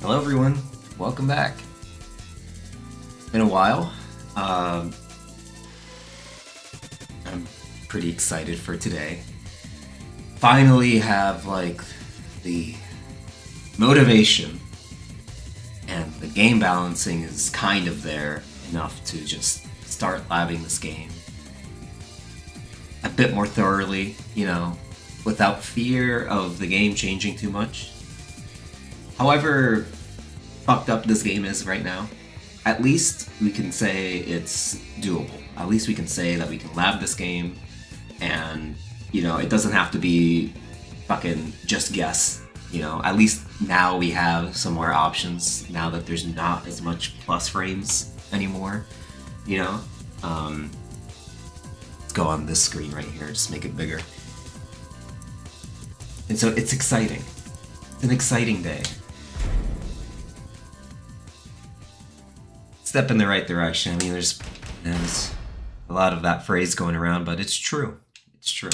Hello everyone, welcome back. It's been a while. I'm pretty excited for today. Finally have like the motivation and the game balancing is kind of there enough to just start labbing this game a bit more thoroughly, without fear of the game changing too much. However fucked up this game is right now, at least we can say it's doable. At least we can say that we can lab this game and, it doesn't have to be fucking just guess. At least now we have some more options now that there's not as much plus frames anymore, Let's go on this screen right here, just make it bigger. And so it's exciting. It's an exciting day. Step in the right direction. I mean, there's a lot of that phrase going around, but it's true. It's true.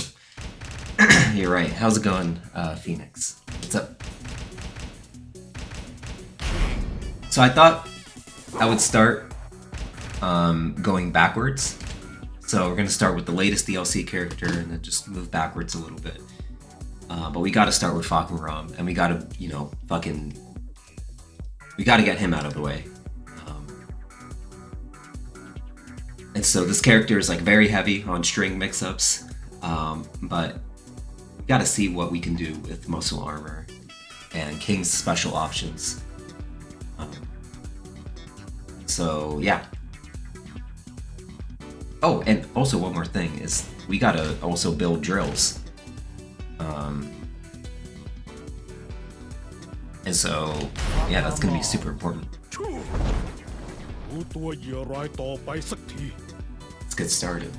You're right. How's it going, Phoenix? What's up? So I thought I would start going backwards. So we're gonna start with the latest DLC character and then just move backwards a little bit. But we gotta start with Fahkumram, and we gotta, we gotta get him out of the way. And so this character is like very heavy on string mix-ups, but we gotta see what we can do with muscle armor and King's special options. So yeah. Oh, and also one more thing is we gotta also build drills. And so yeah, that's gonna be super important. Let's get started.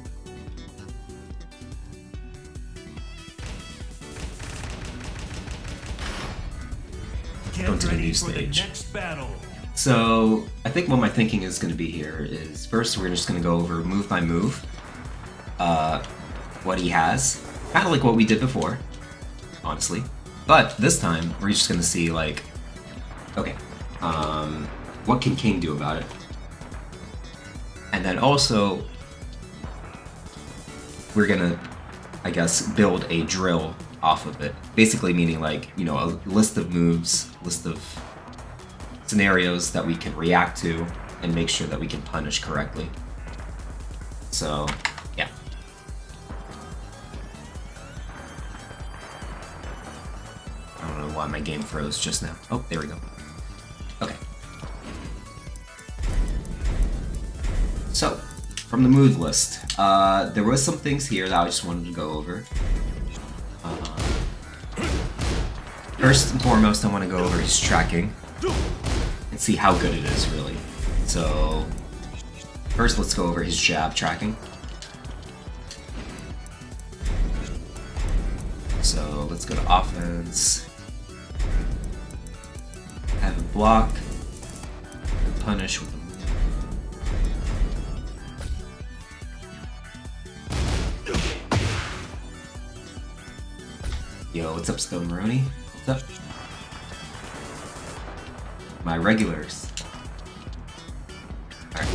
Go to the new stage. So I think what my thinking is going to be here is first we're just going to go over move by move, what he has, kind of like what we did before, honestly. But this time we're just going to see like, okay, what can King do about it? And then also, we're gonna, I guess, build a drill off of it. Basically meaning like, a list of moves, list of scenarios that we can react to and make sure that we can punish correctly. So, yeah. I don't know why my game froze just now. Oh, there we go. Okay. So, from the move list, there was some things here that I just wanted to go over. First and foremost, I want to go over his tracking and see how good it is, really. So, first let's go over his jab tracking. So, let's go to offense. Have a block. And punish with a move. Yo, what's up, Stone Maroney? What's up? My regulars. Alright.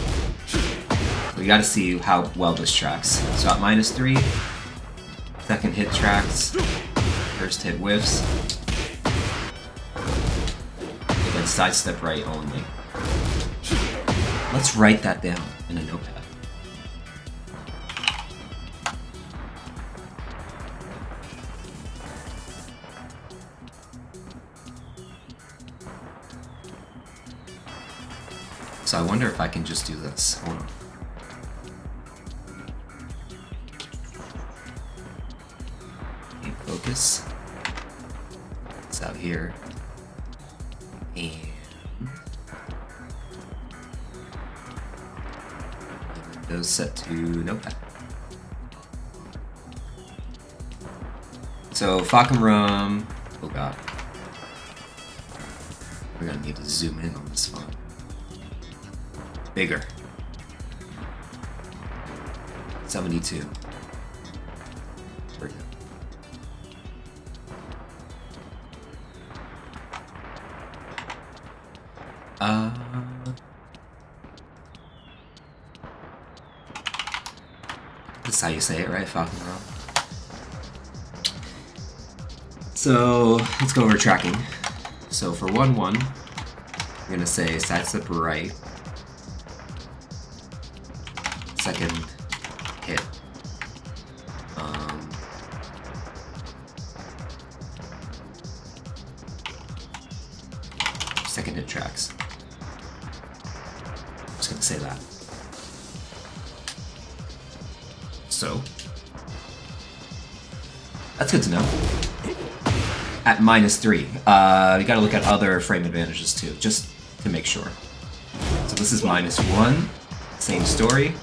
We gotta see how well this tracks. So at -3, second hit tracks, first hit whiffs, and then sidestep right only. Let's write that down in a notepad. So I wonder if I can just do this. Hold on. Okay, focus. It's out here. And Windows set to Notepad. So Fahkumram. Oh god. We're gonna need to zoom in on this font. Bigger. 72. There we go. Uh, That's how you say it, right? Falcon Roll. So let's go over tracking. So for 1-1, we're gonna say sidestep right, second hit. Second hit tracks. I'm just gonna say that. So that's good to know. At -3, we gotta look at other frame advantages too, just to make sure. So this is -1, same story.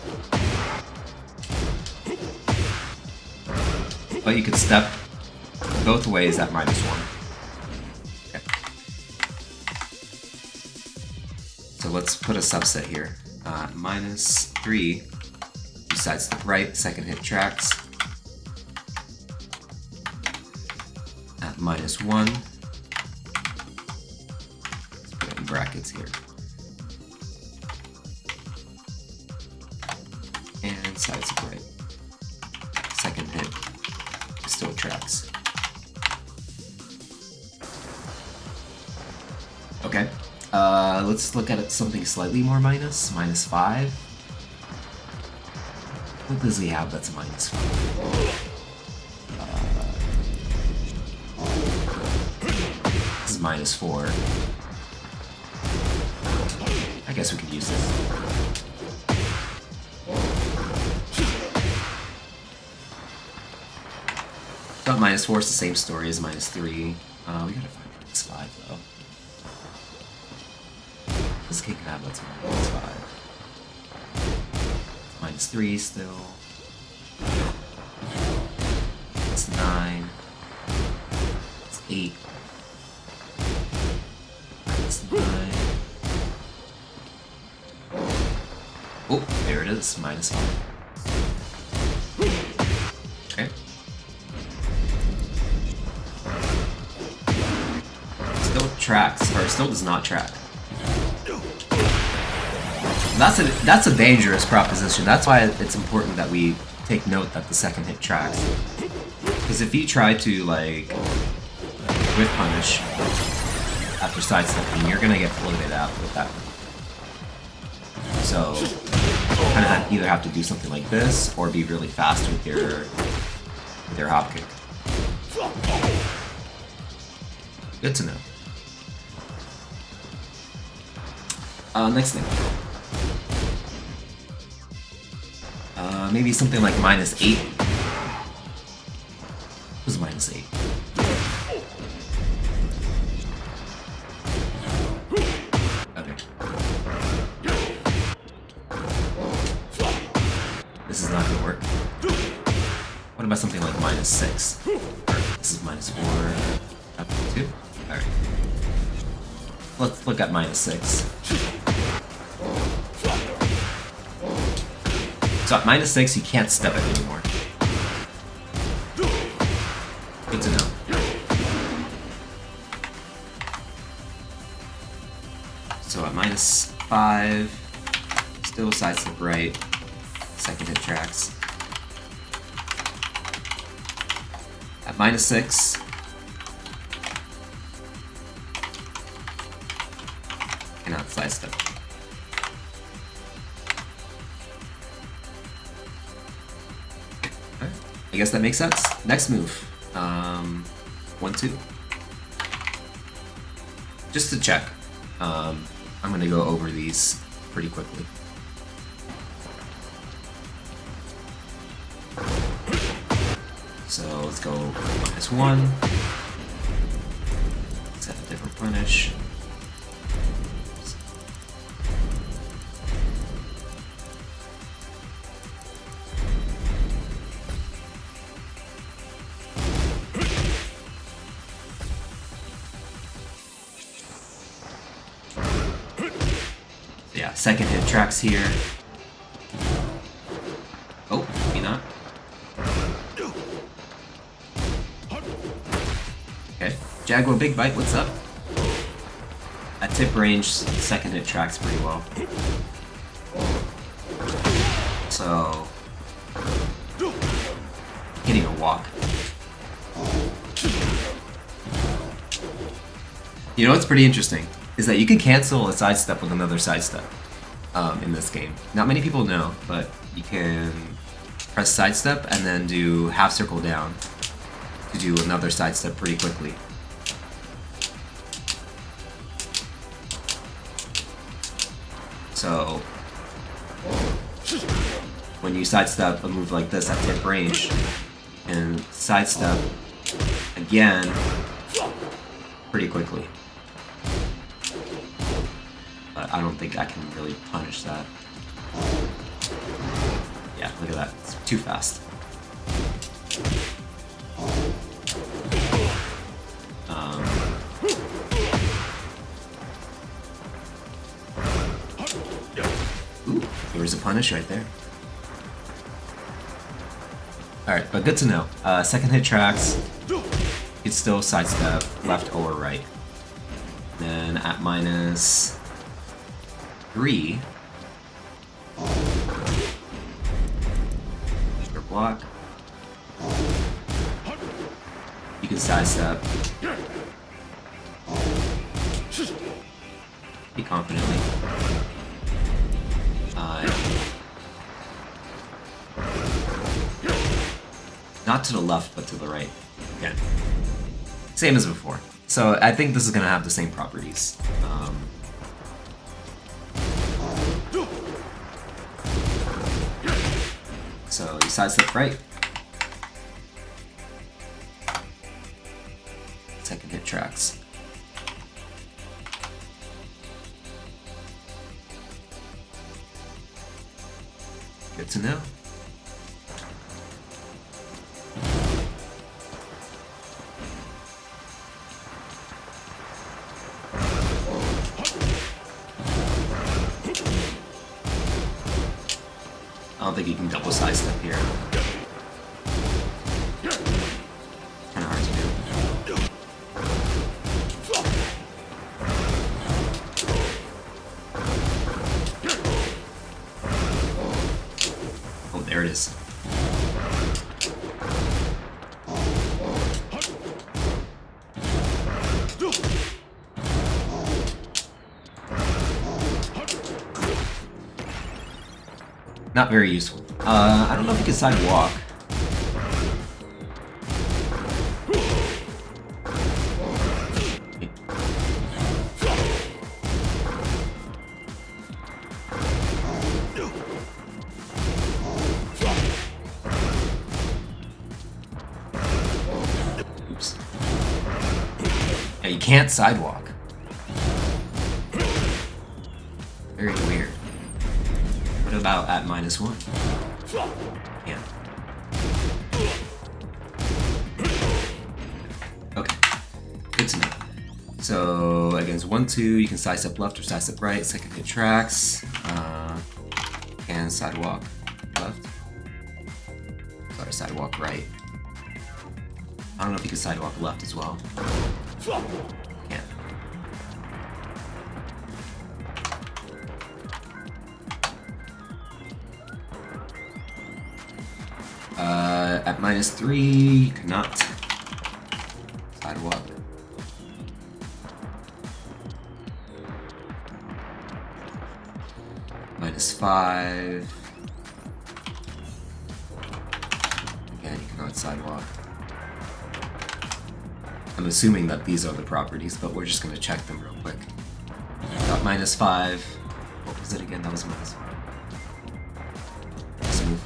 But you could step both ways at -1. Okay. So let's put a subset here. -3, you sidestep right, second hit tracks. At -1, let's put it in brackets here. And sidestep right, second hit still tracks. Okay, let's look at something slightly more minus, -5. What does he have that's -5? This is -4. I guess we could use this. But -4 is the same story as -3. We gotta find -5 though. This king can have that's -5. -3 still. It's 9. It's 8. It's 9. Oh, there it is, -5. Okay. Still tracks, or still does not track. That's a dangerous proposition. That's why it's important that we take note that the second hit tracks. Because if you try to, like, whip punish after sidestepping, you're gonna get floated out with that one. So, you kind of either have to do something like this, or be really fast with your hop kick. Good to know. Next thing. Maybe something like -8. What was -8? Okay. This is not gonna work. What about something like -6? This is -4. Up to 2. Alright. Let's look at -6. So at -6, you can't step it anymore. Good to know. So at -5, still sidestep right, second hit tracks. At -6, cannot sidestep. I guess that makes sense. Next move. 1-2. Just to check. I'm gonna go over these pretty quickly. So let's go -1. Let's have a different punish. Yeah, second hit tracks here. Oh, maybe not. Okay, Jaguar Big Bite, what's up? At tip range, second hit tracks pretty well. So, getting a walk. You know what's pretty interesting is that you can cancel a sidestep with another sidestep in this game. Not many people know, but you can press sidestep and then do half circle down to do another sidestep pretty quickly. So when you sidestep a move like this at tip range and sidestep again pretty quickly. But I don't think I can really punish that. Yeah, look at that. It's too fast. Ooh, there was a punish right there. Alright, but good to know. Second hit tracks, it's still sidestep left or right. Then at -3, your block. You can sidestep. Be confidently. Not to the left, but to the right. Again. Same as before. So I think this is going to have the same properties. So you sidestep right. Second hit tracks. Good to know. I don't think you can double sidestep here. Kinda hard to do. Oh, there it is. Not very useful. I don't know if you can sidewalk. Oops. Yeah, you can't sidewalk. Very weird. What about at -1? Yeah. Okay. Good to know. So against 1-2, you can sidestep left or sidestep right. Second hit tracks. And sidewalk left. Sorry, sidewalk right. I don't know if you can sidewalk left as well. Yeah. At -3, you cannot sidewalk. -5. Again, you cannot sidewalk. I'm assuming that these are the properties, but we're just going to check them real quick. Got -5. What was it again? That was -5. Let's move.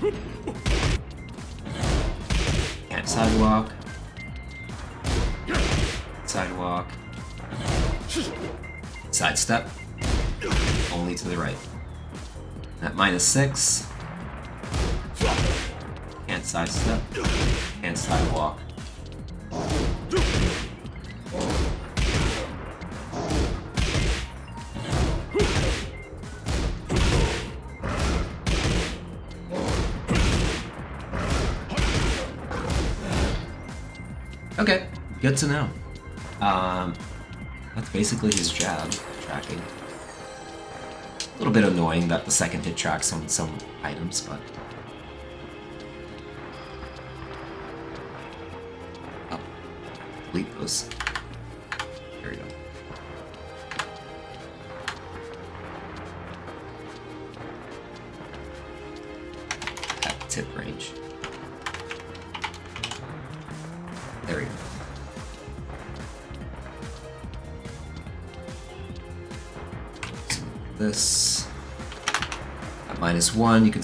Can't sidewalk. Sidewalk. Sidestep. Only to the right. At -6. Can't sidestep. Can't sidewalk. Okay, good to know. That's basically his jab. tracking. A little bit annoying that the second hit tracks on some items, but... Oh, delete those. There we go. At tip range. There we go. This at -1, you can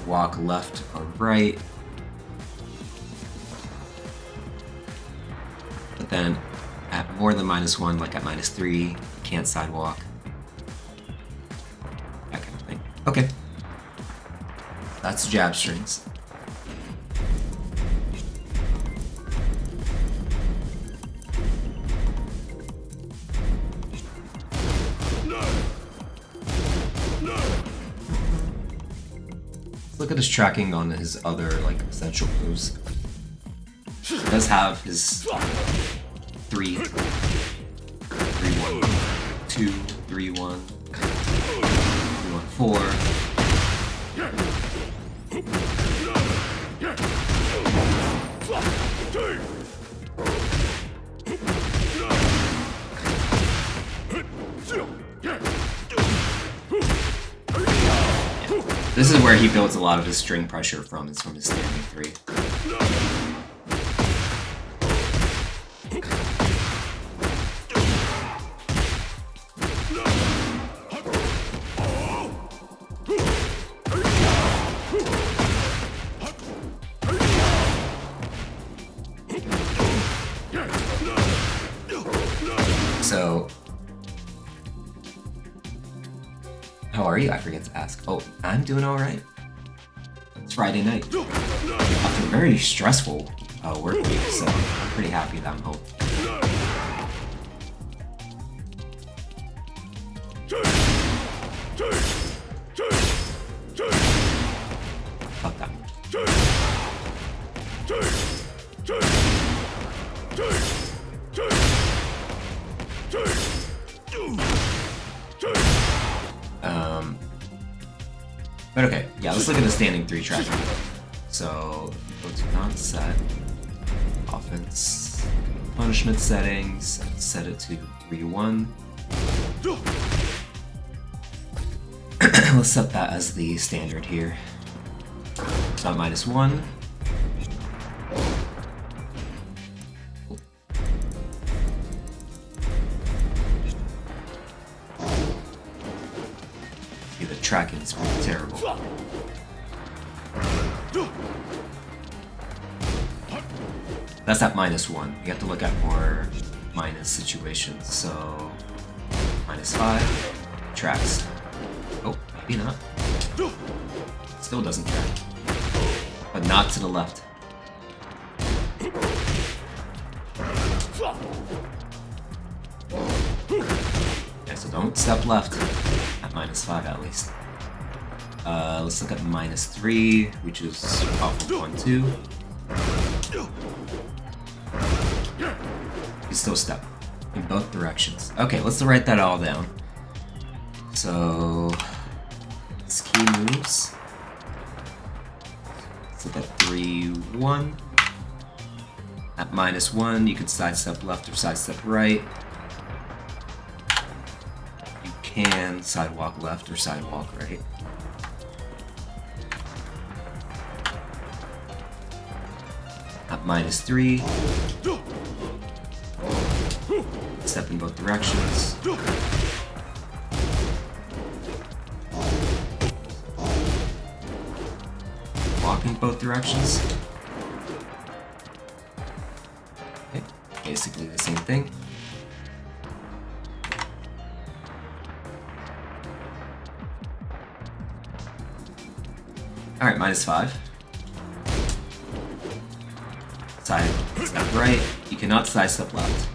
walk left or right, but then at more than -1, like at -3, you can't sidewalk. That kind of thing. Okay, that's jab strings. Look at his tracking on his other, like, essential moves. He does have his 3, 3, 1, 2, 3, 1, 3, 1, 4. This is where he builds a lot of his string pressure from, is from his standing 3. So, how are you? I forget to ask. Oh, I'm doing alright. It's Friday night. After a very stressful work week, so I'm pretty happy that I'm home. Fuck that. But okay, yeah, let's look at the standing 3 tracking. So, go to non-set, offense, punishment settings, set it to 3-1. Let's set that as the standard here. It's not -1. Tracking is pretty terrible. That's at -1. You have to look at more minus situations. So -5 tracks. Oh, maybe not. Still doesn't track, but not to the left. Yeah, so don't step left at -5 at least. Let's look at -3, which is off of 1, 2. You still step in both directions. Okay, let's write that all down. So, his key moves. Let's look at 3, 1. At -1, you can sidestep left or sidestep right. You can sidewalk left or sidewalk right. At -3, step in both directions. Walk in both directions. Okay, basically the same thing. Alright, -5. Side step right. You cannot side step left.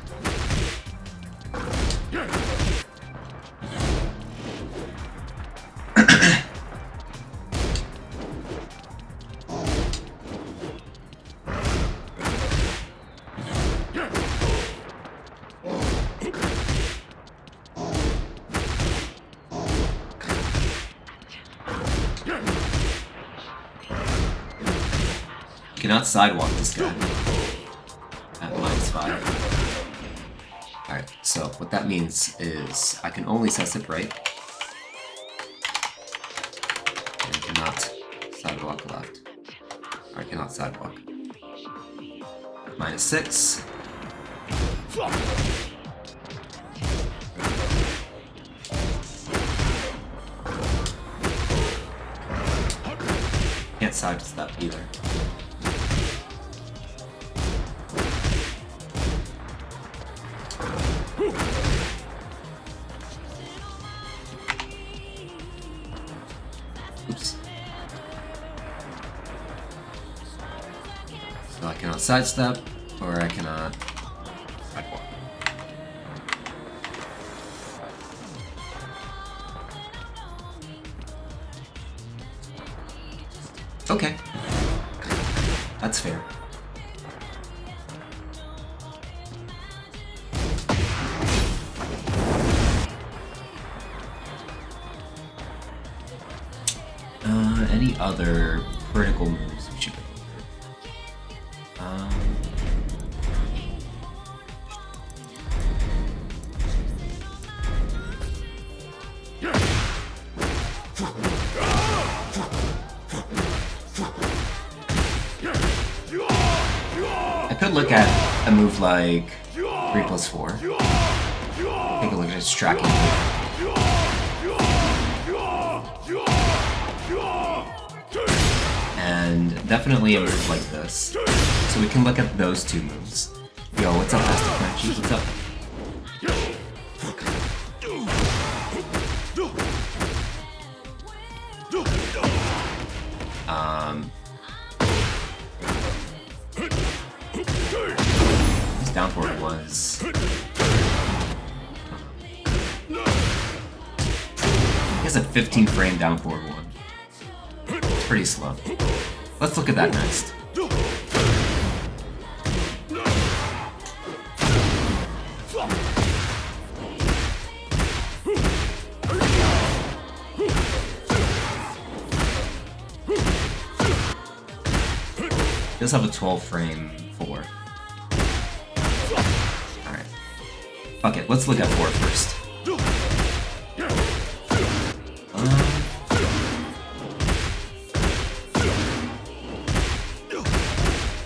cannot sidewalk this guy at -5. Alright, so what that means is I can only sidestep right. And I cannot sidewalk left. Or I cannot sidewalk. -6. Can't sidestep either. Oops. So I cannot sidestep, or I cannot sidewalk. Okay. That's fair. Any other critical moves we should go over? I could look at a move like 3+4. Take a look at its tracking. And definitely a move like this. So we can look at those two moves. Yo, what's up, Master Frenchie? What's up? His down forward was... He has a 15 frame down forward one. It's pretty slow. Let's look at that next. It does have a 12 frame 4. Alright. Fuck it, let's look at 4 first.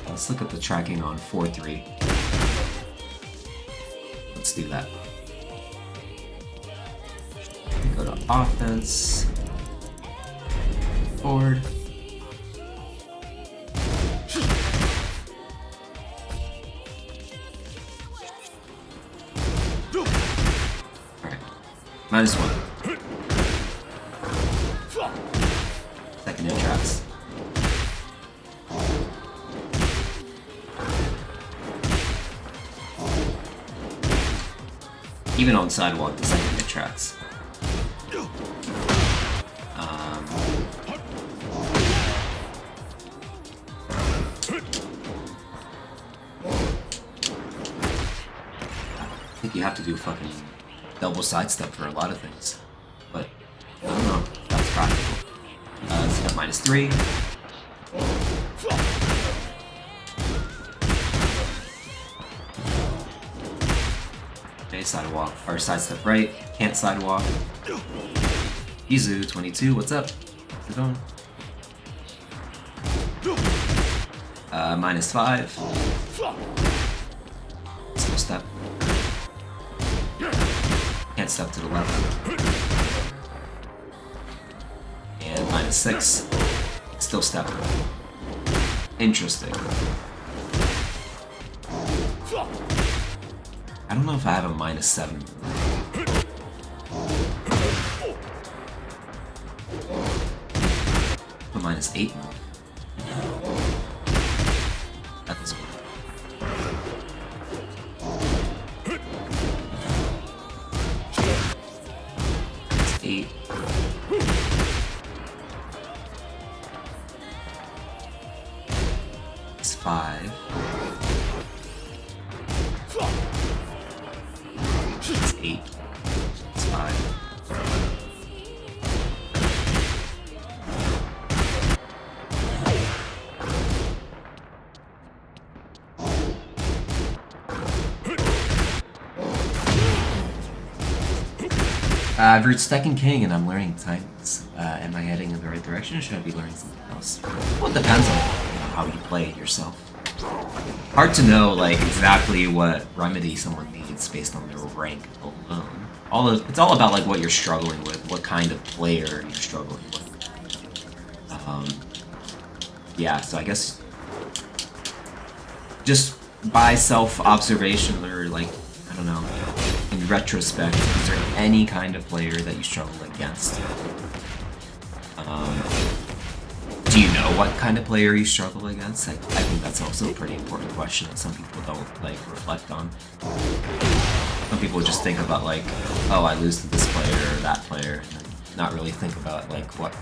Let's look at the tracking on 4-3. Let's do that. Go to offense. Forward. Alright. -1. Second in tracks. Even on sidewalk, the second hit tracks. I think you have to do fucking double sidestep for a lot of things, but I don't know if that's practical. Let's got -3. Okay, sidewalk, or sidestep right, can't sidewalk. Izu, 22, what's up? How's it going? -5. Still step. Can't step to the left. And -6. Still step. Interesting. I don't know if I have a -7. A -8 move. That doesn't work. It's 8. It's 5. It's 8. It's 5. I've reached second king and I'm learning Titans. Am I heading in the right direction or should I be learning something else? Well, it depends on how you play it yourself. Hard to know like exactly what remedy someone needs based on their rank alone. It's all about like what you're struggling with, what kind of player you're struggling with. Yeah, so I guess just by self-observation or like, I don't know, in retrospect, is there any kind of player that you struggle against? Do you know what kind of player you struggle against? I think that's also a pretty important question that some people don't like reflect on. Some people just think about like, oh, I lose to this player or that player, and not really think about like what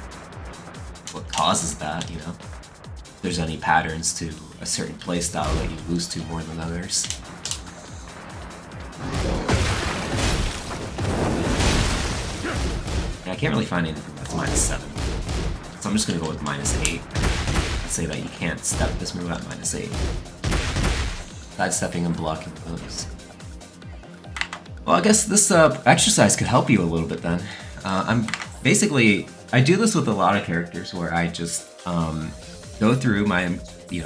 causes that, you know? If there's any patterns to a certain playstyle that you lose to more than others. Yeah, I can't really find anything that's -7. So I'm just gonna go with -8. I'd say that you can't step this move at -8. Sidestepping and blocking those. Well, I guess this exercise could help you a little bit then. I do this with a lot of characters where I just go through my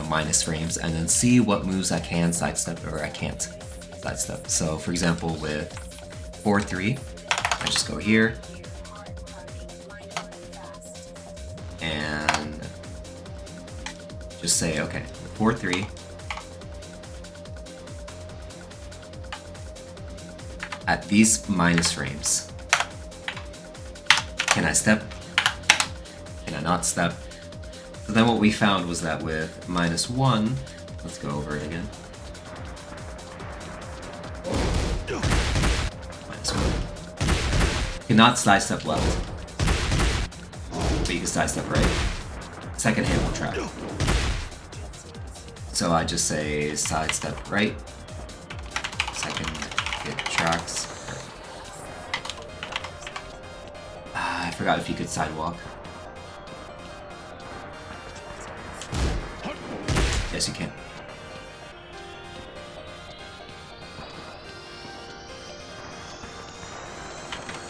minus frames and then see what moves I can sidestep or I can't sidestep. So for example with 4-3, I just go here and just say okay, 4-3. At these minus frames, can I step? Can I not step? So then what we found was that with -1, let's go over it again. -1. You cannot sidestep left, but you can sidestep right. Second hit will trap. So I just say sidestep right. Second hit tracks. I forgot if you could sidewalk. Yes, you can.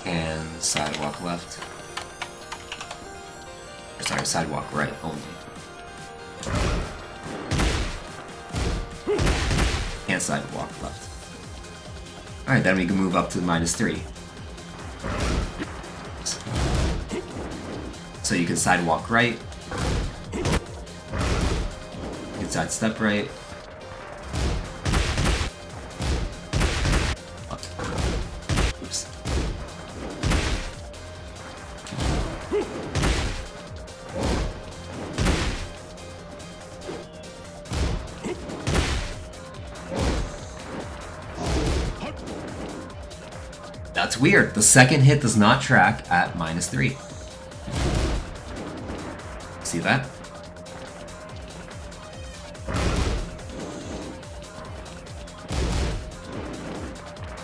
And sidewalk left. Or sorry, sidewalk right only. Can't sidewalk left. Alright, then we can move up to -3. So you can sidewalk right. You can sidestep right. Oops. That's weird. The second hit does not track at -3. See that?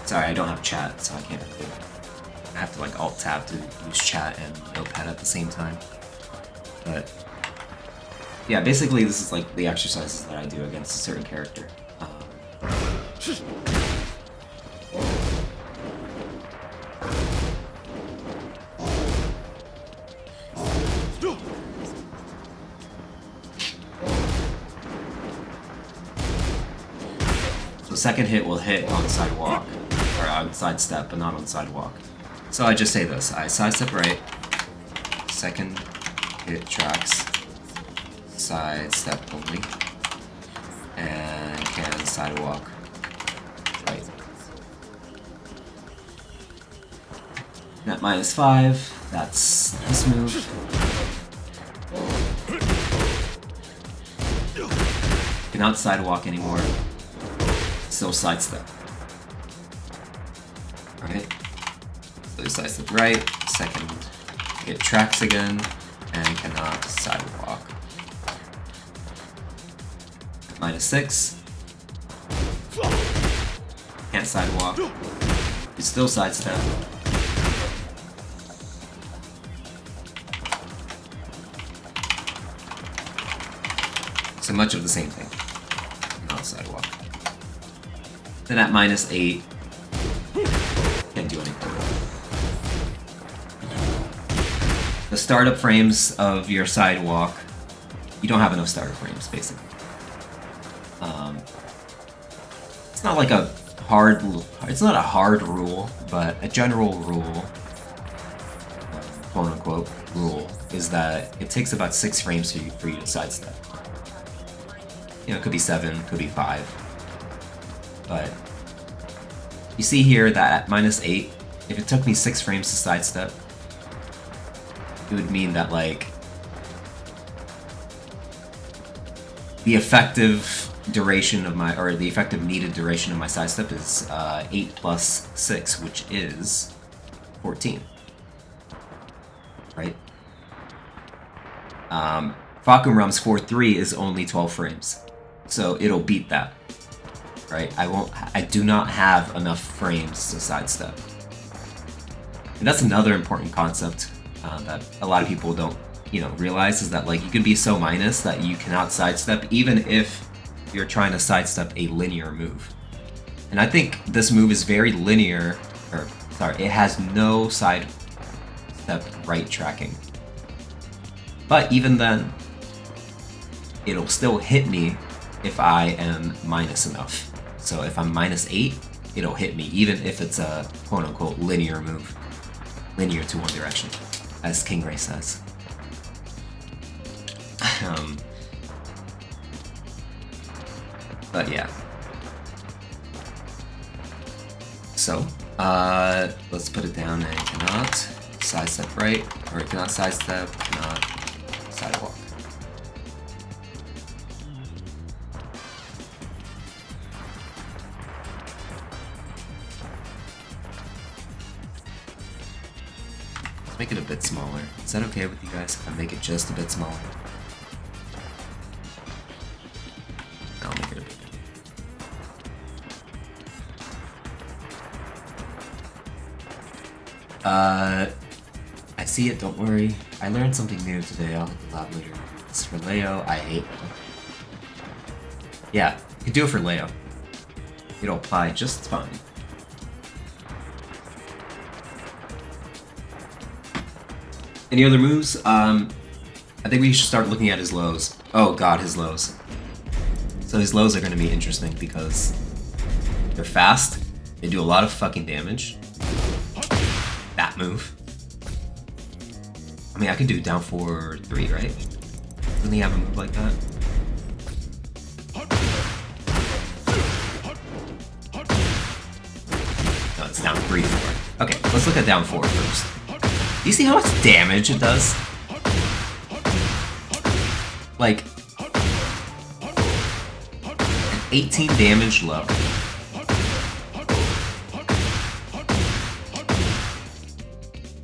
Sorry, I don't have chat, so I can't really... I have to like Alt-Tab to use chat and Notepad at the same time. But... yeah, basically this is like the exercises that I do against a certain character. Second hit will hit on sidewalk, or on sidestep, but not on sidewalk. So I just say this, I sidestep right, second hit tracks, sidestep only, and can sidewalk right. And at -5, that's this move. Cannot sidewalk anymore. Still sidestep. Alright. So you sidestep right, second hit tracks again, and cannot sidewalk. -6. Can't sidewalk. You still sidestep. So much of the same thing. Not sidewalk. Then at -8, can't do anything. the startup frames of your sidewalk, you don't have enough startup frames, basically. It's not like a hard, it's not a hard rule, but a general rule, quote unquote rule, is that it takes about 6 frames for you to sidestep. You know, it could be 7, could be 5, but you see here that at -8, if it took me 6 frames to sidestep, it would mean that, like, the effective duration of my, or the effective needed duration of my sidestep is 8 plus 6, which is 14. Right? Fahkumram's 4-3 is only 12 frames, so it'll beat that. Right? I do not have enough frames to sidestep. And that's another important concept that a lot of people don't, realize, is that, like, you can be so minus that you cannot sidestep even if you're trying to sidestep a linear move. And I think this move is very linear, it has no sidestep right tracking. But even then, it'll still hit me if I am minus enough. So if I'm -8, it'll hit me, even if it's a quote-unquote linear move. Linear to one direction, as King Ray says. But yeah. So, let's put it down. And cannot sidestep right, or cannot sidestep, cannot sidewalk. Let's make it a bit smaller. Is that okay with you guys if I make it just a bit smaller? I'll make it a bit. I see it, don't worry. I learned something new today, I'll hit the lab later. It's for Leo, I hate it. Yeah, you can do it for Leo. It'll apply just fine. Any other moves? I think we should start looking at his lows. Oh god, his lows. So his lows are going to be interesting because they're fast, they do a lot of fucking damage. That move. I mean, I could do down 4-3, right? Doesn't he have a move like that? No, it's down 3-4. Okay, let's look at down 4 first. Do you see how much damage it does? Like, an 18 damage low.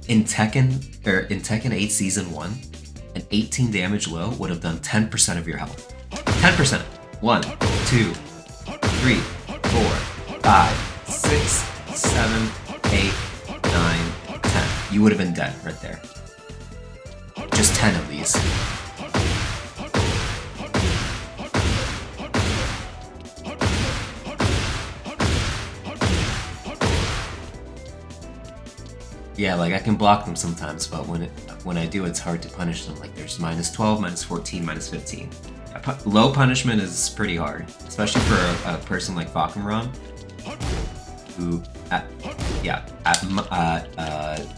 In Tekken 8 Season 1, an 18 damage low would have done 10% of your health. 10%. 1, 2, 3, 4, 5, 6, 7, 8, 9, 10. You would have been dead right there. Just 10 of these. Yeah, like I can block them sometimes, but when I do, it's hard to punish them. Like there's -12, -14, -15. Low punishment is pretty hard, especially for a person like Fahkumram, who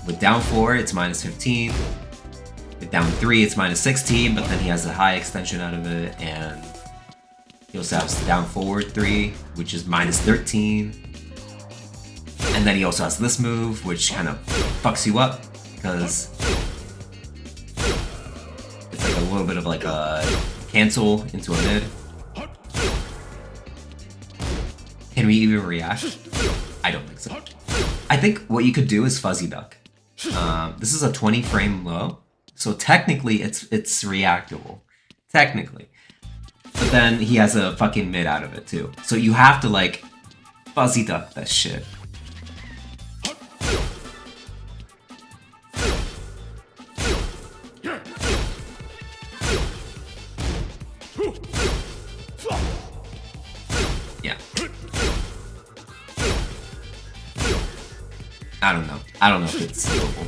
with down 4 it's -15, with down 3 it's -16, but then he has a high extension out of it, and he also has down forward 3, which is -13. And then he also has this move, which kind of fucks you up, because it's like a little bit of like a cancel into a mid. Can we even react? I don't think so. I think what you could do is fuzzy duck. This is a 20 frame low, so technically it's reactable. Technically. But then he has a fucking mid out of it too. So you have to like fuzzy duck that shit. I don't know if it's doable.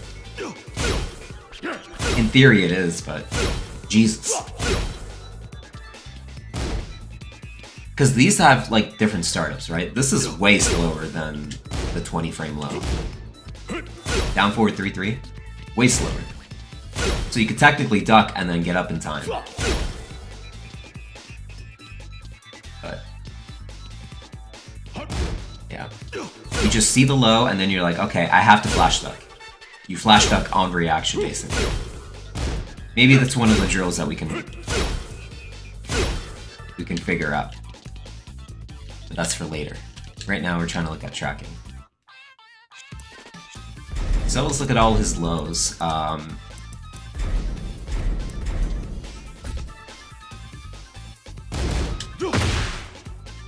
In theory it is, but Jesus. Because these have like different startups, right? This is way slower than the 20 frame low. Down forward 3-3, way slower. So you could technically duck and then get up in time. But yeah, you just see the low and then you're like, okay, I have to flash duck. You flash duck on reaction, basically. Maybe that's one of the drills that we can figure out. But that's for later. Right now we're trying to look at tracking. So let's look at all his lows.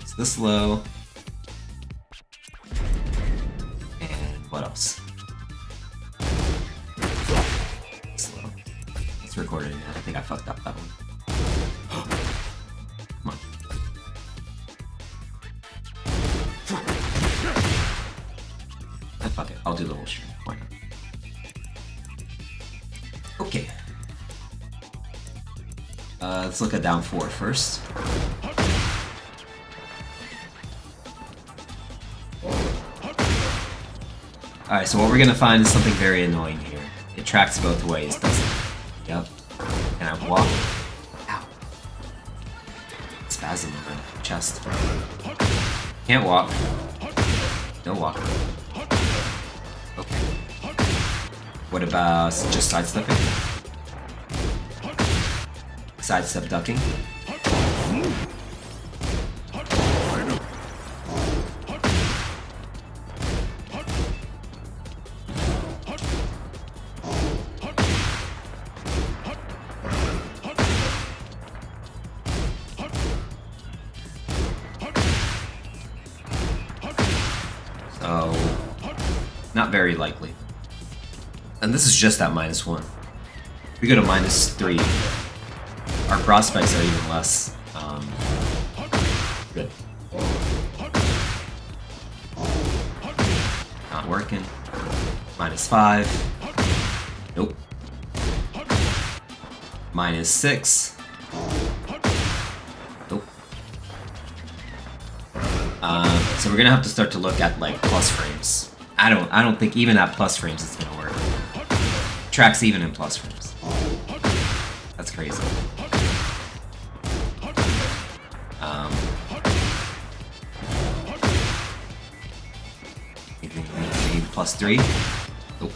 It's this low. And what else? Recorded. I think I fucked up that one. Come on. Fuck it. I'll do the whole stream. Why not? Okay. Let's look at down 4 first. Alright, so what we're gonna find is something very annoying here. It tracks both ways, doesn't it? Yep. Can I walk? Ow. Spasm in the chest. Can't walk. No walk. Okay. What about just sidestepping? Sidestep ducking? Not very likely. And this is just at -1. If we go to -3, our prospects are even less good. Not working. -5. Nope. -6. Nope. So we're gonna have to start to look at like plus frames. I don't think even at plus frames it's gonna work. Tracks even in plus frames. That's crazy. Maybe +3. Nope.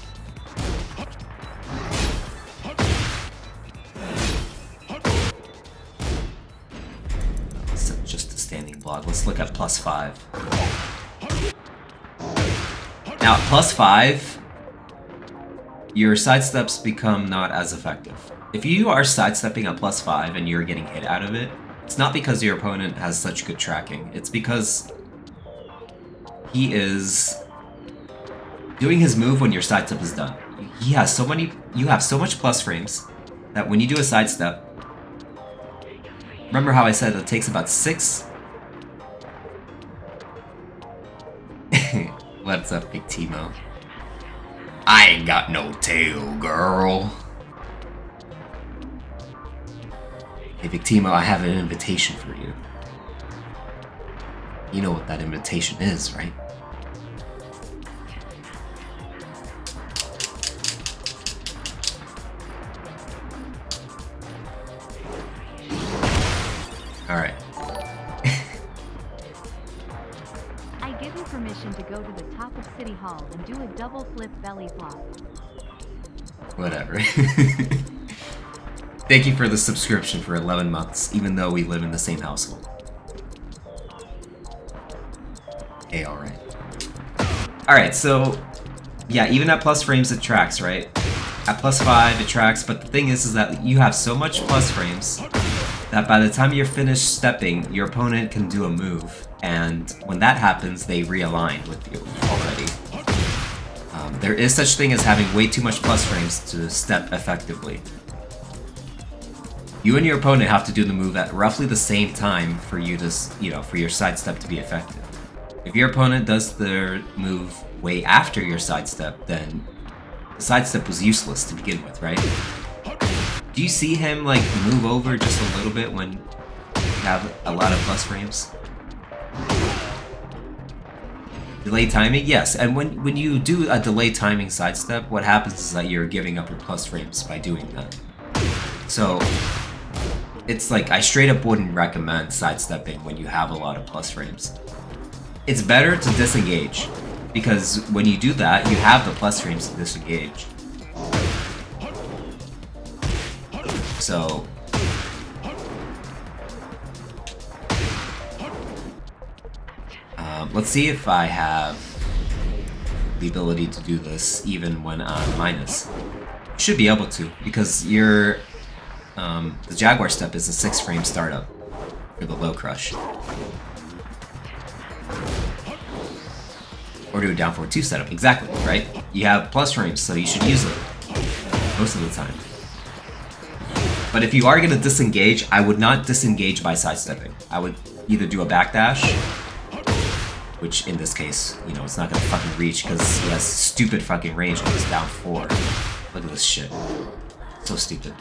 It's just a standing block. Let's look at +5. Now, at +5, your sidesteps become not as effective. If you are sidestepping at +5 and you're getting hit out of it, it's not because your opponent has such good tracking. It's because he is doing his move when your sidestep is done. You have so much plus frames that when you do a sidestep, remember how I said it takes about 6? What's up, Big Timo? I ain't got no tail, girl. Hey, Big Timo, I have an invitation for you. You know what that invitation is, right? Alright. I give you permission to go to the top of City Hall and do a double flip belly flop. Whatever. Thank you for the subscription for 11 months, even though we live in the same household. Hey, alright. Alright, so, yeah, even at plus frames it tracks, right? At +5 it tracks, but the thing is that you have so much plus frames that by the time you're finished stepping, your opponent can do a move, and when that happens, they realign with you already. There is such thing as having way too much plus frames to step effectively. You and your opponent have to do the move at roughly the same time for you to, for your sidestep to be effective. If your opponent does their move way after your sidestep, then the sidestep was useless to begin with, right? Do you see him like move over just a little bit when you have a lot of plus frames? Delay timing? Yes, and when you do a delay timing sidestep, what happens is that you're giving up your plus frames by doing that. So, it's like, I straight up wouldn't recommend sidestepping when you have a lot of plus frames. It's better to disengage, because when you do that, you have the plus frames to disengage. So... let's see if I have the ability to do this even when I'm minus. Should be able to, because your the Jaguar step is a 6 frame startup for the low crush. Or do a down forward 2 setup, exactly, right? You have plus frames, so you should use it most of the time. But if you are going to disengage, I would not disengage by sidestepping. I would either do a backdash, which in this case, you know, it's not gonna fucking reach because he has stupid fucking range when he's down 4. Look at this shit. So stupid.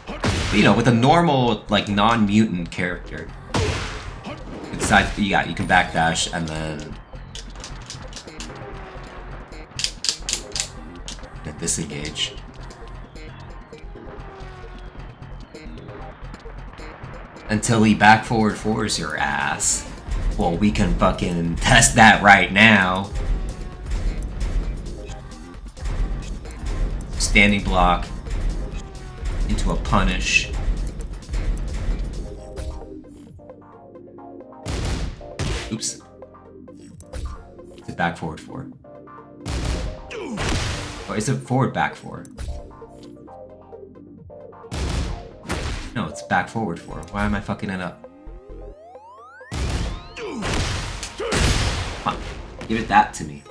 But, you know, with a normal, like, non-mutant character, you can backdash and then disengage. Until he back forward 4s your ass. Well, we can fucking test that right now. Standing block into a punish. Oops. It's a back forward 4. Or is it forward back 4? No, it's back forward 4. Why am I fucking it up? Come on, give it that to me.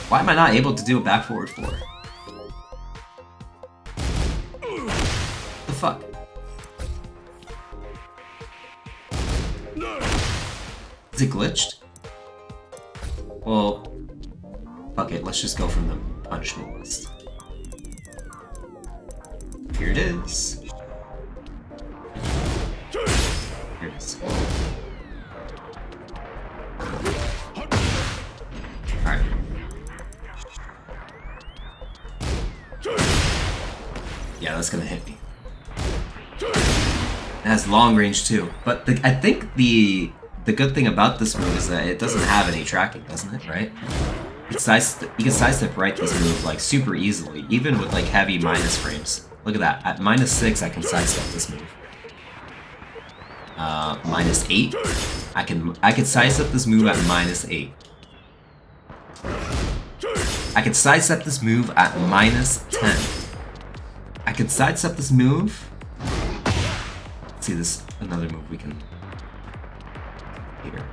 Why am I not able to do a back forward 4? The fuck? Is it glitched? Well, fuck it, let's just go from the punishment list. Here it is. Here it is. Alright. Yeah, that's gonna hit me. It has long range too, but I think the good thing about this move is that it doesn't have any tracking, doesn't it? Right? You can sidestep right this move like super easily, even with like heavy minus frames. Look at that. At -6, I can sidestep this move. -8, I can sidestep this move at -8. I can sidestep this move at -10. I can sidestep this move. Let's see this another move we can. Here.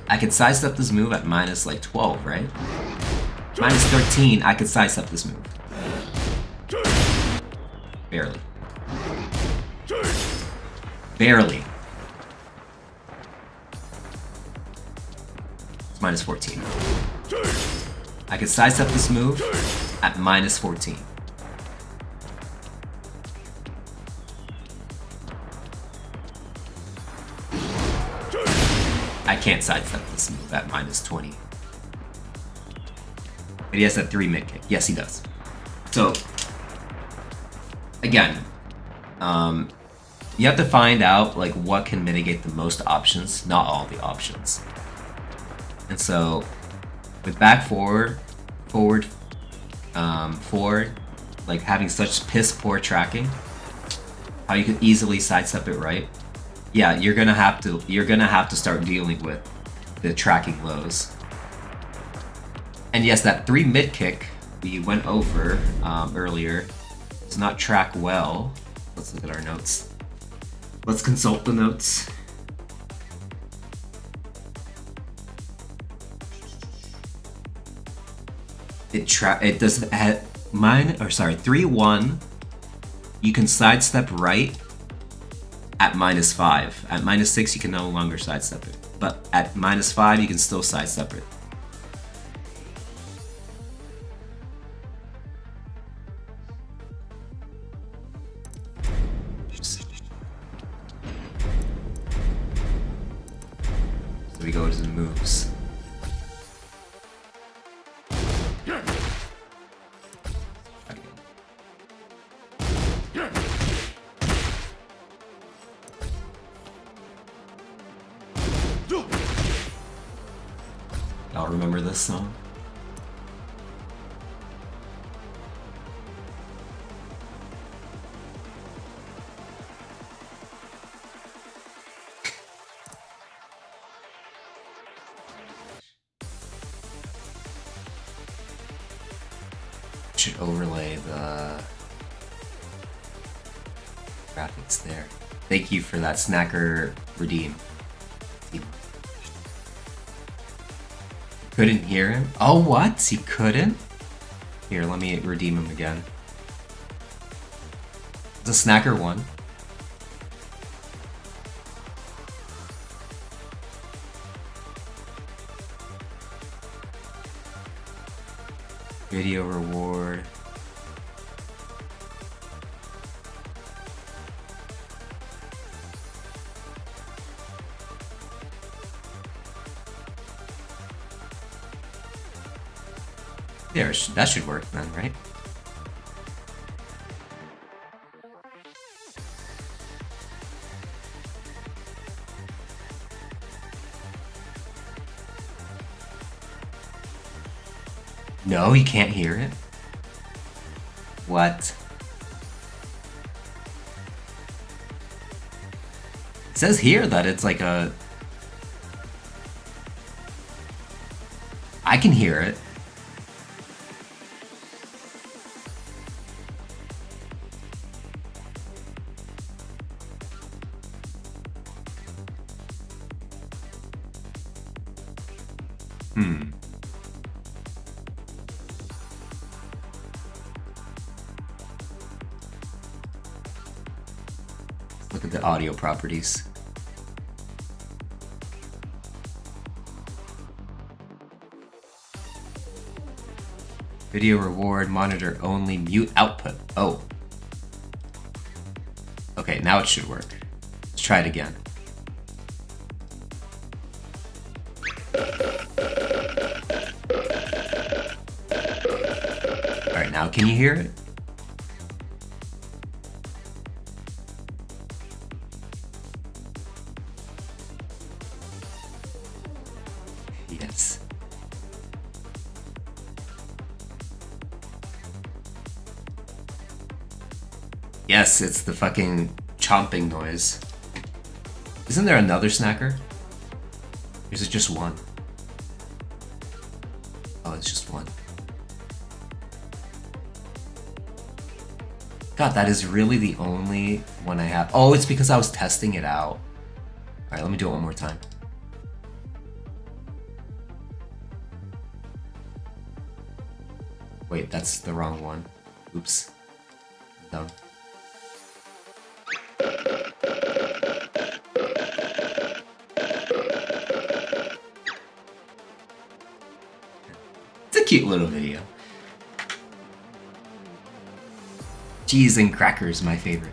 I could sidestep this move at -12, right? -13, I could sidestep this move. Barely. Barely. It's -14. I could sidestep this move at -14. I can't sidestep this move at -20. But he has that 3 mid kick. Yes, he does. So, again, you have to find out like what can mitigate the most options, not all the options. And so, with back forward, forward, like having such piss poor tracking, how you can easily sidestep it right. Yeah, you're gonna have to start dealing with the tracking lows. And yes, that 3 mid kick we went over earlier does not track well. Let's look at our notes. Let's consult the notes. It does have 3-1. You can sidestep right at -5. At -6, you can no longer sidestep it. But at -5, you can still sidestep it. So we go to the moves. Y'all remember this song? Should overlay the graphics there. Thank you for that snacker redeem. Couldn't hear him? Oh, what? He couldn't? Here, let me redeem him again. The snacker won. Video reward. There, that should work then, right? No, you can't hear it? What? It says here that it's like a... I can hear it. Look at the audio properties. Video reward, monitor only, mute output. Oh. Okay, now it should work. Let's try it again. Alright, now can you hear it? Yes. Yes, it's the fucking chomping noise. Isn't there another snacker? Or is it just one? Oh, it's just one. God, that is really the only one I have. Oh, it's because I was testing it out. Alright, let me do it one more time. Wait, that's the wrong one. Oops. I'm dumb. It's a cute little video. Cheese and crackers, my favorite.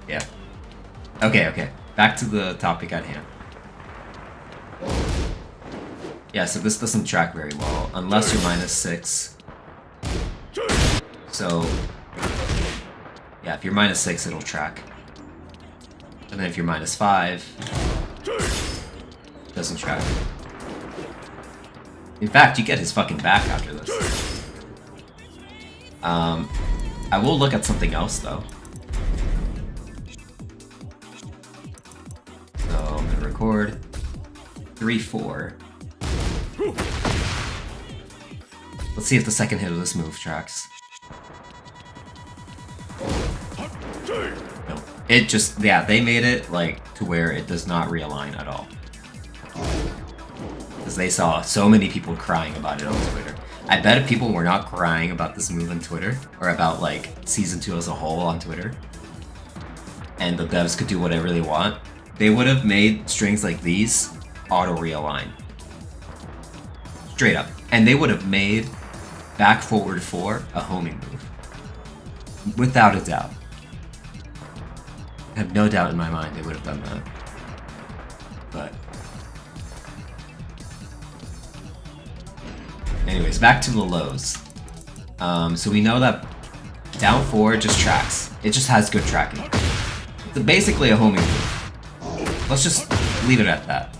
Yeah. Okay. Back to the topic at hand. Yeah, so this doesn't track very well, unless you're -6. So, yeah, if you're -6, it'll track. And then if you're -5, it doesn't track. In fact, you get his fucking back after this. I will look at something else, though. So, I'm gonna record 3-4. Let's see if the second hit of this move tracks. No. It just, yeah, they made it, like, to where it does not realign at all. Because they saw so many people crying about it on Twitter. I bet if people were not crying about this move on Twitter, or about, like, Season 2 as a whole on Twitter, and the devs could do whatever they want, they would have made strings like these auto realign. Straight up. And they would have made back forward 4 a homing move. Without a doubt. I have no doubt in my mind they would have done that. But anyways, back to the lows. So we know that down 4 just tracks. It just has good tracking. It's basically a homing move. Let's just leave it at that.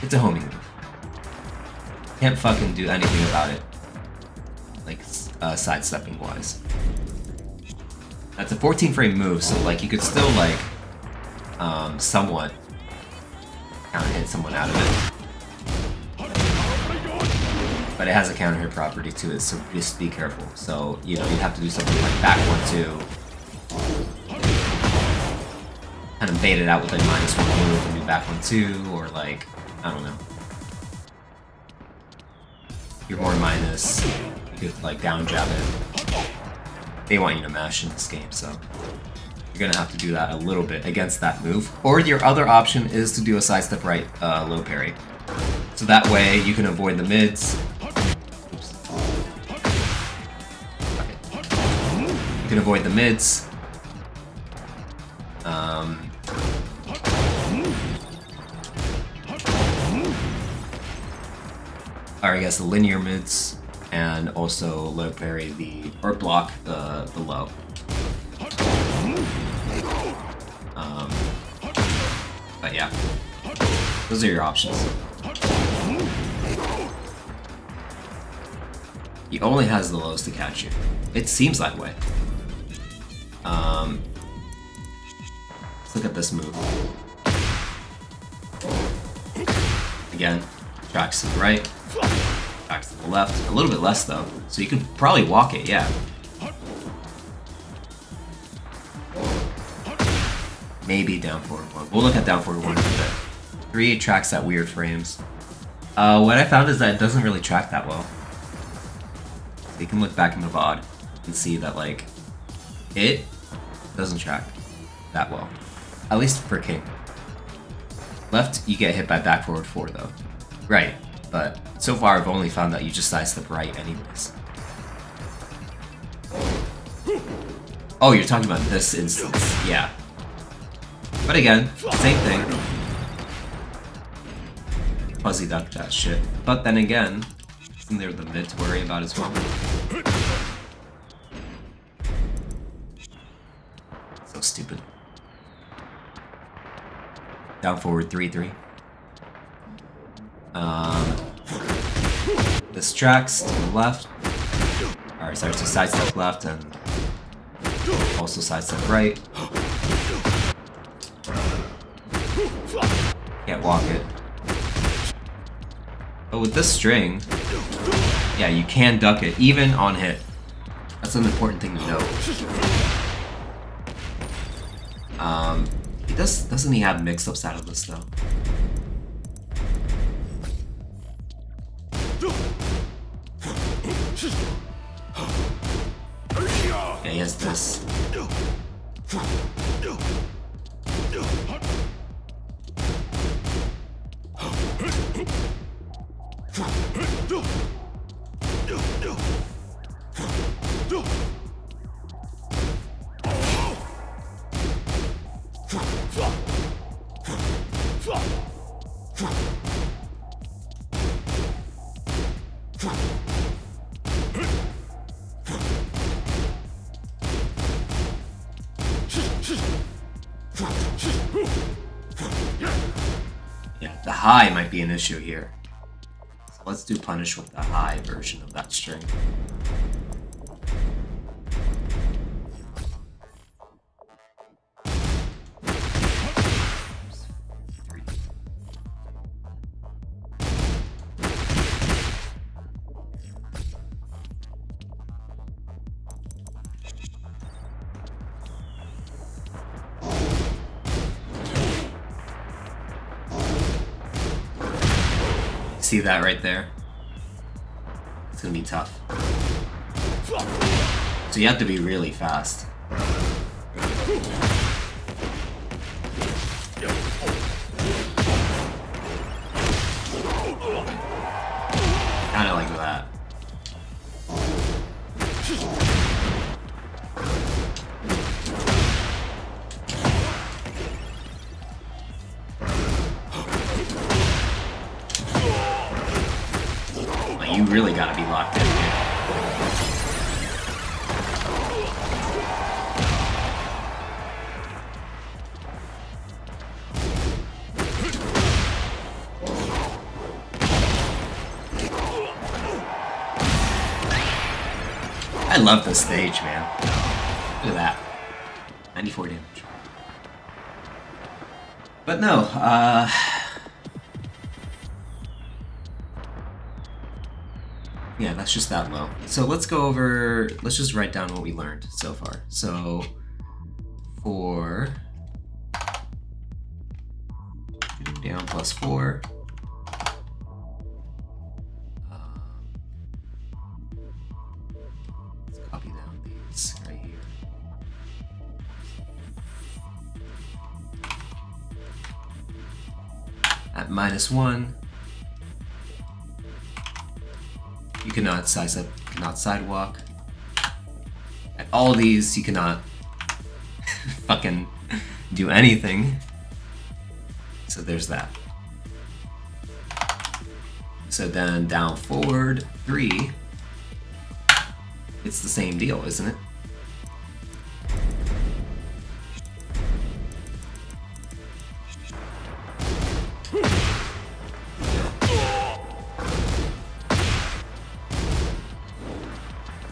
It's a homing move. Can't fucking do anything about it. Like, sidestepping wise. That's a 14 frame move, so like you could still like, somewhat counter hit someone out of it. But it has a counter hit property to it, so just be careful. So, you know, you'd have to do something like back 1-2. Kind of bait it out with like -1 move and do back 1-2, or like, I don't know. You're more minus, you could like down jab it. They want you to mash in this game, so you're gonna have to do that a little bit against that move. Or your other option is to do a sidestep right low parry. So that way you can avoid the mids. Oops. Okay. You can avoid the mids. Or I guess the linear mids, and also low parry or block the low. But yeah, those are your options. He only has the lows to catch you. It seems that way. Let's look at this move. Again, tracks to the right, tracks to the left. A little bit less though, so you could probably walk it, yeah. Maybe down forward 1. We'll look at down forward 1 in a bit. 3 tracks at weird frames. What I found is that it doesn't really track that well. So you can look back in the VOD and see that like it doesn't track that well. At least for King. Left, you get hit by back forward 4 though. Right, but so far I've only found that you just sidestep right anyways. Oh, you're talking about this instance, yeah. But again, same thing. Fuzzy duck that shit. But then again, isn't there the mid to worry about as well? So stupid. Down forward 3-3. This tracks to the left. Alright, sorry, so sidestep left and also sidestep right. Can't walk it. But with this string, yeah, you can duck it, even on hit. That's an important thing to know. Doesn't he have mix-ups out of this though? Yeah, he has this. Yeah, the high might be an issue here. So let's do punish with the high version of that string. See that right there? It's gonna be tough. So you have to be really fast. Kinda like that. Like, you really gotta be locked in here. I love this stage, man. Look at that. 94 damage. But no, yeah, that's just that low. So let's go over, let's just write down what we learned so far. So for down +4, let's copy down these right here. At -1, you cannot size up, cannot sidewalk. At all these, you cannot fucking do anything. So there's that. So then down forward 3, it's the same deal, isn't it?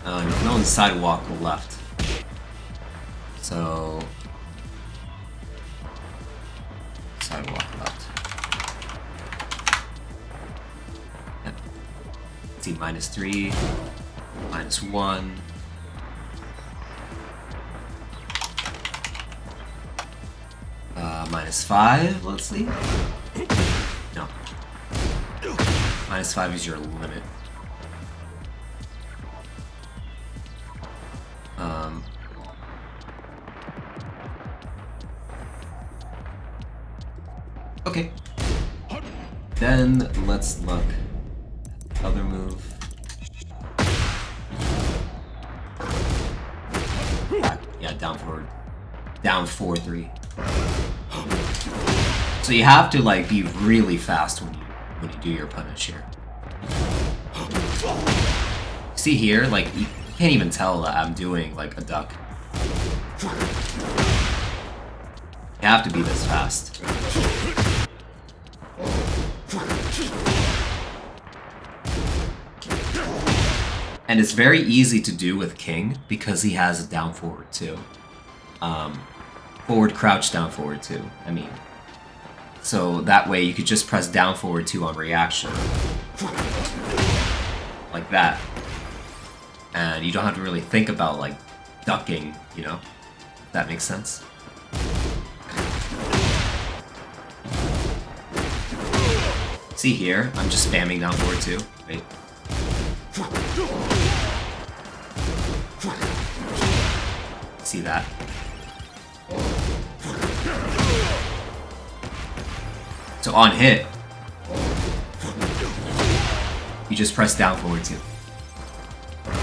You can only sidewalk left. So sidewalk left. Yep. Let's see, -3, -1. -5, let's see. No. -5 is your limit. Okay. Then let's look at the other move. Yeah, down forward. Down 4-3. So you have to like be really fast when you do your punish here. See here, like you can't even tell that I'm doing like a duck. You have to be this fast. And it's very easy to do with King because he has a down forward too. Forward crouch down forward too, I mean. So that way you could just press down forward 2 on reaction. Like that. And you don't have to really think about like ducking, you know? If that makes sense. See here, I'm just spamming down forward 2. Wait. See that? So on hit, you just press down forward 2.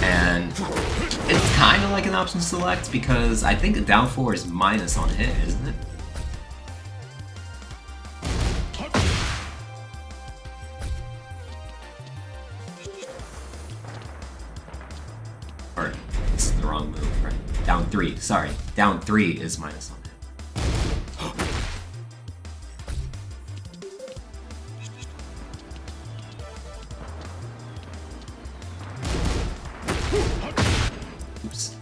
And it's kind of like an option select because I think a down 4 is minus on hit, isn't it? Or, this is the wrong move, right? Down 3, sorry. Down 3 is minus on hit. Oops.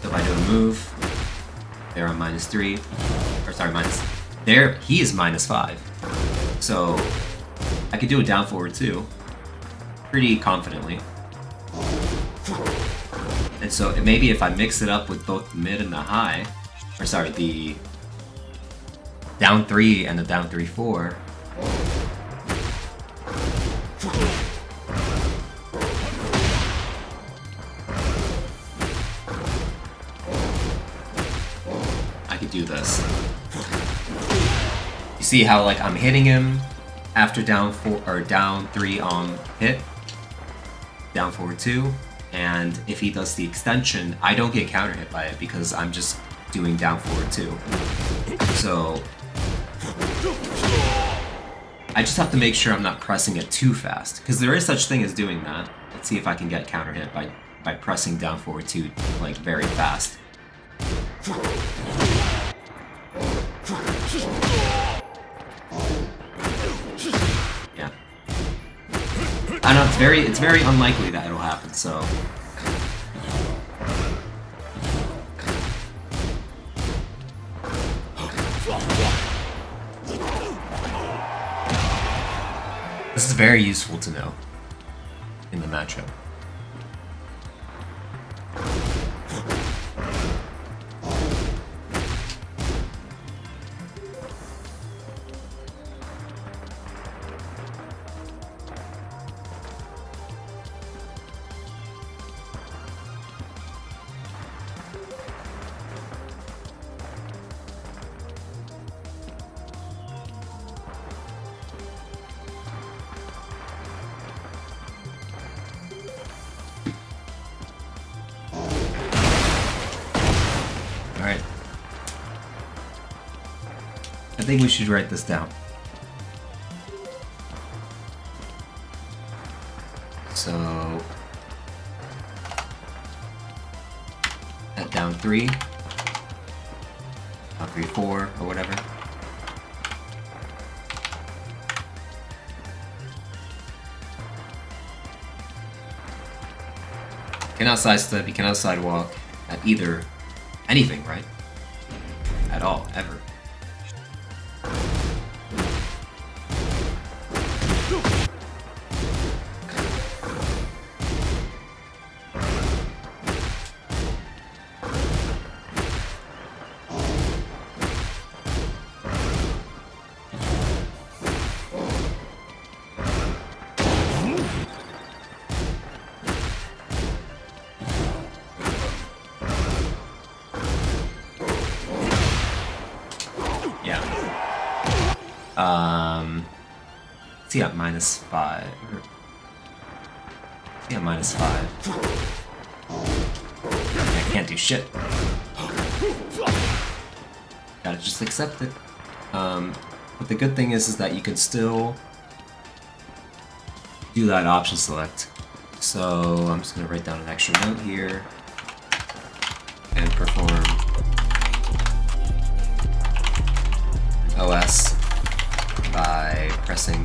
So if I do a move, there I'm -3, or sorry, there he is -5. So I could do a down forward too, pretty confidently. And so maybe if I mix it up with both the mid and the high, or sorry, the down 3 and the down 3-4, could do this. You see how like I'm hitting him after down 4 or down 3 on hit, down forward 2, and if he does the extension, I don't get counter hit by it because I'm just doing down forward 2. So I just have to make sure I'm not pressing it too fast, because there is such thing as doing that. Let's see if I can get counter hit by pressing down forward 2 like very fast. Yeah. I know it's very unlikely that it'll happen, so this is very useful to know in the matchup. Alright. I think we should write this down. So at down 3, down 3, 4, or whatever. Cannot sidestep, you cannot sidewalk at either anything, right? At all, ever. See at -5. See at -5. I can't do shit. Gotta just accept it. But the good thing is that you can still do that option select. So I'm just gonna write down an extra note here and perform OS by pressing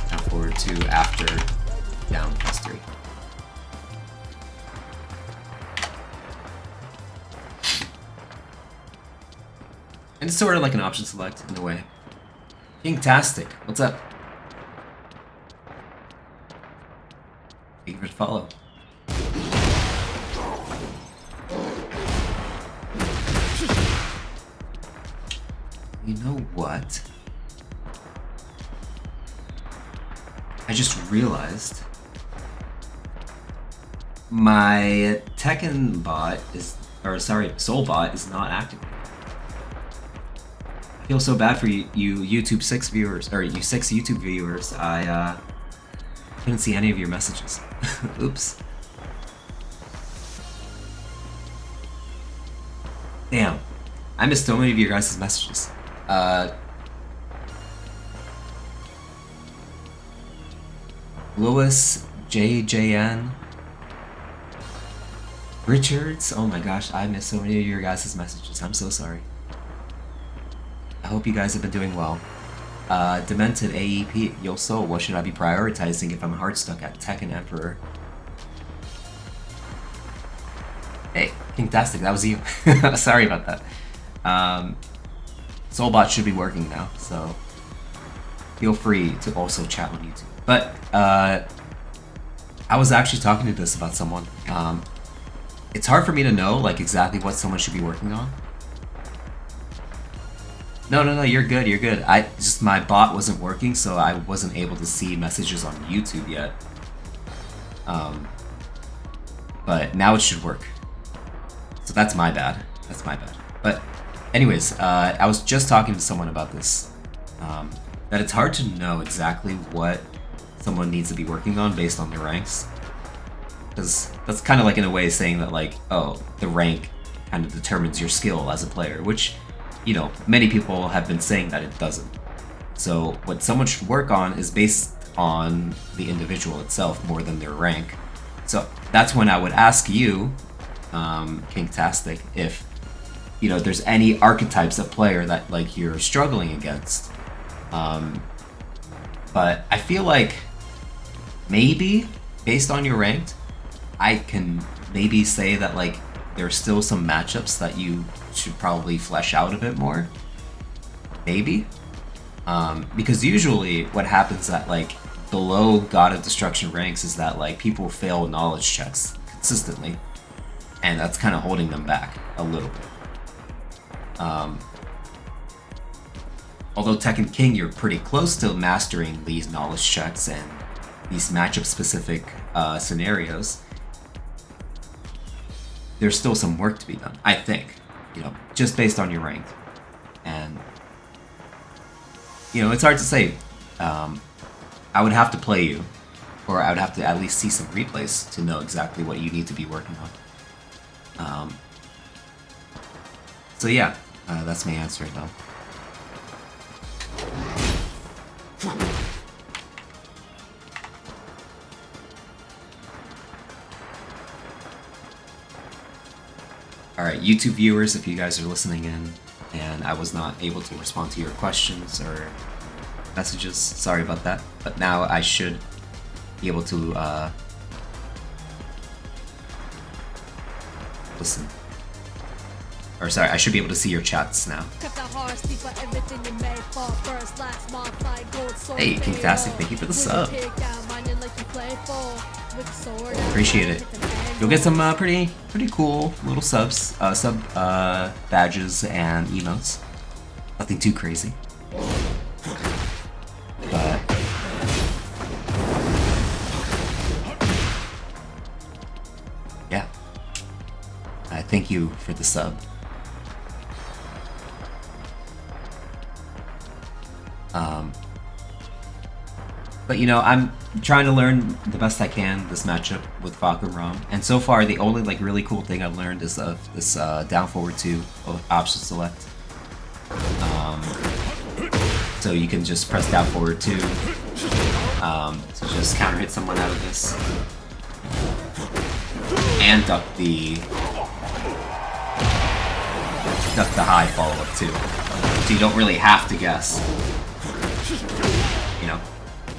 down forward 2 after down +3. And it's sort of like an option select in a way. Kingtastic, what's up? Thank you for the follow. You know what? I just realized my Tekken bot is, or sorry, Soul bot is not active. I feel so bad for you YouTube 6 viewers, or you 6 YouTube viewers. I couldn't see any of your messages. Oops. Damn. I missed so many of your guys' messages. Lewis, JJN, Richards, oh my gosh, I missed so many of your guys' messages. I'm so sorry. I hope you guys have been doing well. Demented AEP, yo so, what should I be prioritizing if I'm hard stuck at Tekken Emperor? Hey, Kingtastic, that was you. Sorry about that. Soulbot should be working now, so feel free to also chat on YouTube. But I was actually talking to this about someone. It's hard for me to know like exactly what someone should be working on. No, you're good, you're good. My bot wasn't working, so I wasn't able to see messages on YouTube yet. But now it should work. So that's my bad. That's my bad. But anyways, I was just talking to someone about this. That it's hard to know exactly what someone needs to be working on based on their ranks. Because that's kind of like in a way saying that like, oh, the rank kind of determines your skill as a player, which, you know, many people have been saying that it doesn't. So what someone should work on is based on the individual itself more than their rank. So that's when I would ask you, Kingtastic, if, you know, there's any archetypes of player that like you're struggling against. But I feel like maybe based on your ranked, I can maybe say that like there's still some matchups that you should probably flesh out a bit more. Maybe. Because usually what happens at like below God of Destruction ranks is that like people fail knowledge checks consistently. And that's kind of holding them back a little bit. Although Tekken King, you're pretty close to mastering these knowledge checks and these matchup-specific scenarios, there's still some work to be done, I think. You know, just based on your rank. And, you know, it's hard to say. I would have to play you, or I would have to at least see some replays to know exactly what you need to be working on. So yeah, that's my answer though. Alright, YouTube viewers, if you guys are listening in and I was not able to respond to your questions or messages, sorry about that. But now I should be able to listen. Or sorry, I should be able to see your chats now. Hey, Kingtastic, thank you for the sub. Appreciate it. You'll get some pretty cool little subs, badges and emotes. Nothing too crazy. But yeah, thank you for the sub. But you know, I'm trying to learn the best I can this matchup with Fahkumram Ram, and so far the only like really cool thing I've learned is of this down forward 2 option select. So you can just press down forward 2 to just counter hit someone out of this, and duck the high follow up too. So you don't really have to guess. You know.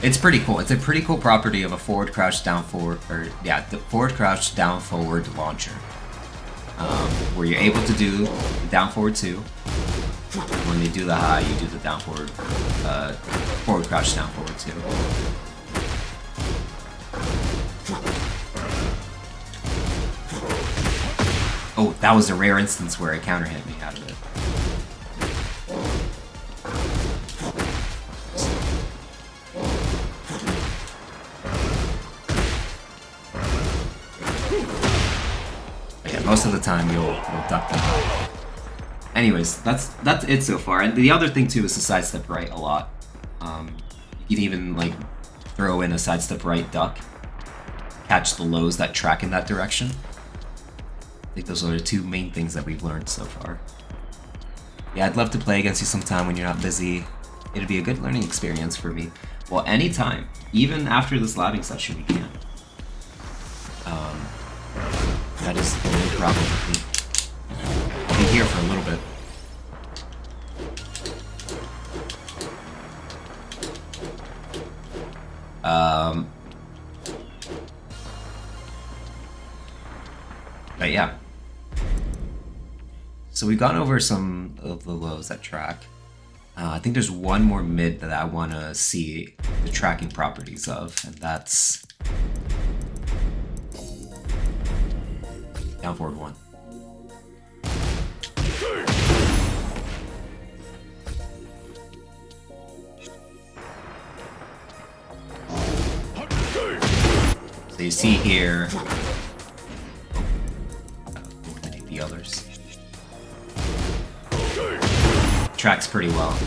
It's pretty cool. It's a pretty cool property of a forward crouch down forward, or yeah, the forward crouch down forward launcher, where you're able to do down forward 2. When they do the high, you do the down forward, forward crouch down forward 2. Oh, that was a rare instance where a counter hit me out of it. Most of the time you'll duck them. Anyways, that's it so far. And the other thing too is to sidestep right a lot. You can even like throw in a sidestep right duck, catch the lows that track in that direction. I think those are the two main things that we've learned so far. Yeah, I'd love to play against you sometime when you're not busy. It'd be a good learning experience for me. Well, anytime, even after this labbing session, we can. That is the only problem with me. I'll be here for a little bit. But yeah. So we've gone over some of the lows that track. I think there's one more mid that I want to see the tracking properties of, and that's down forward 1. So you see here, eliminate the others. Tracks pretty well.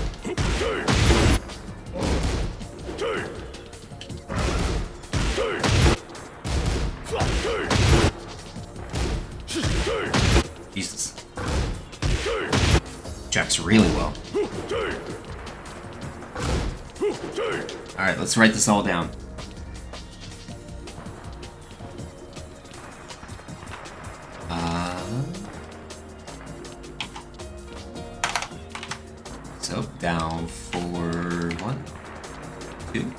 Jesus. Tracks really well. Alright, let's write this all down. So down for 1, 2.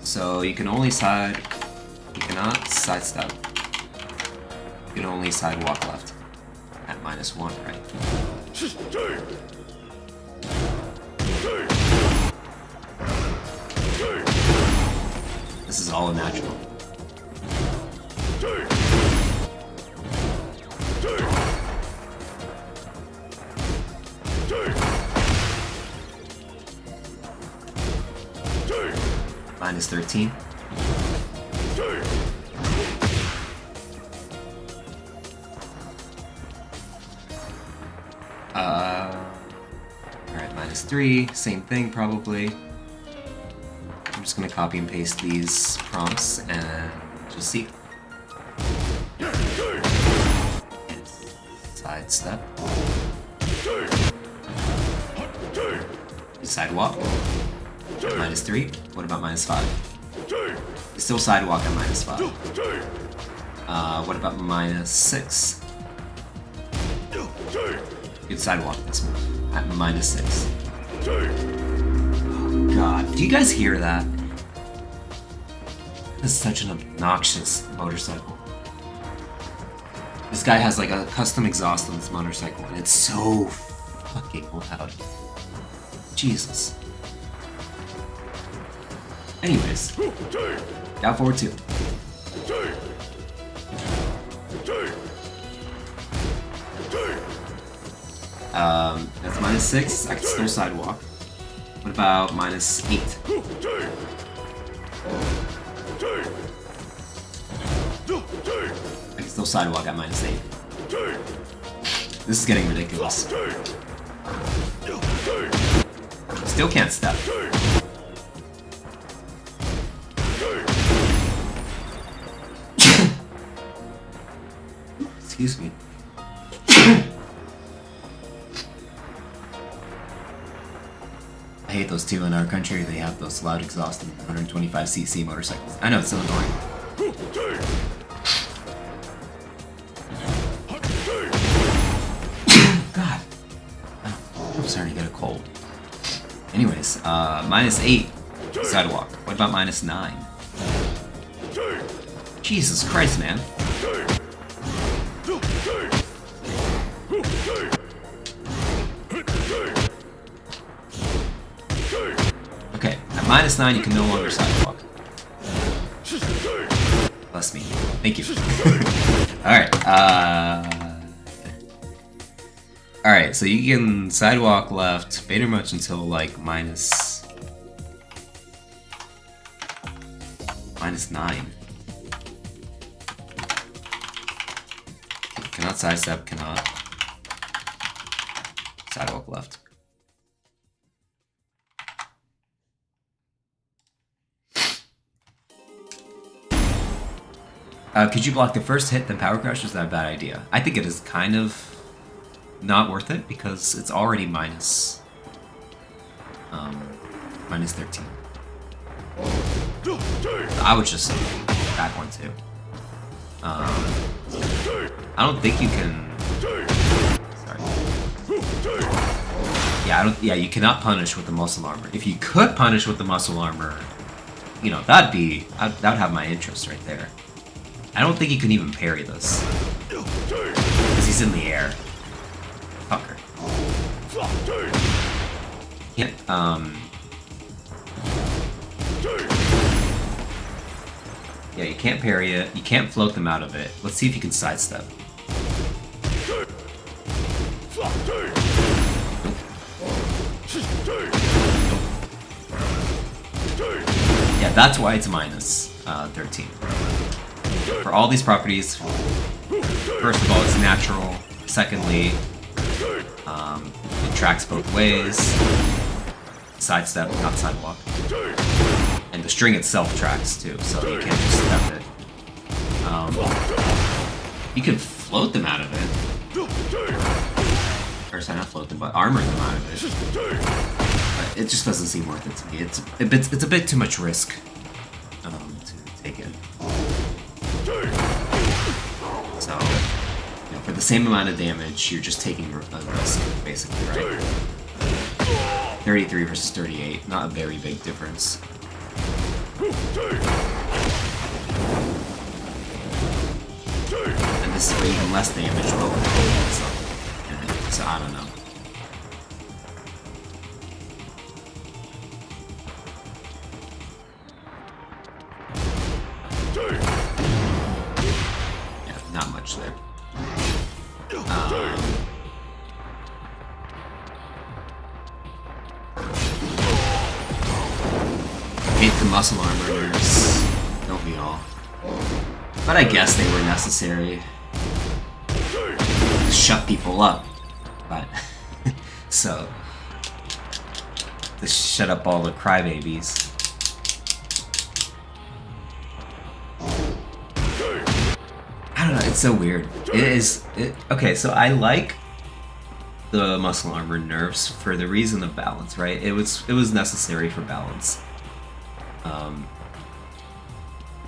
So you can only side. You cannot sidestep. You can only sidewalk left at -1, right? This is all a natural. -13. Alright, -3, same thing probably. I'm just gonna copy and paste these prompts and just see. Sidestep. Sidewalk. -3. What about -5? Still sidewalk at -5. What about -6? Good sidewalk this move at -6. Oh god, do you guys hear that? This is such an obnoxious motorcycle. This guy has like a custom exhaust on this motorcycle and it's so fucking loud. Jesus. Anyways, down forward 2. That's -6. I can still sidewalk. What about -8? I can still sidewalk at -8. This is getting ridiculous. Still can't step. Excuse me. I hate those too. In our country, they have those loud exhausting 125cc motorcycles. I know, it's so annoying. God. I'm starting to get a cold. Anyways, -8 sidewalk. What about -9? Jesus Christ, man. Okay, at -9 you can no longer sidewalk. Bless me. Thank you. Alright, Alright, so you can sidewalk left pretty much until like -9. Cannot sidestep, cannot sidewalk left. Could you block the first hit, then power crush? Is that a bad idea? I think it is kind of not worth it because it's already -13. I would just back 1 too. I don't think you can. Sorry. Yeah, I don't. Yeah, you cannot punish with the muscle armor. If you could punish with the muscle armor, you know that would have my interest right there. I don't think he can even parry this. Because he's in the air. Fucker. Can't, yeah, you can't parry it. You can't float them out of it. Let's see if you can sidestep. Yeah, that's why it's -13. For all these properties, first of all, it's natural. Secondly, It tracks both ways. Sidestep, not sidewalk. And the string itself tracks too, so you can't just step it. You can float them out of it. Or sorry, not float them, but armor them out of it. But it just doesn't seem worth it to me. It's a bit too much risk to take it. So, you know, for the same amount of damage, you're just taking a risk, basically, right? 33 versus 38, not a very big difference. And this is for even less damage, so I don't know. Yeah, not much there. Hate the muscle armors, don't we all? But I guess they were necessary to shut people up. But so to shut up all the crybabies. I don't know. It's so weird. Okay, so I like the muscle armor nerfs for the reason of balance, right? It was necessary for balance.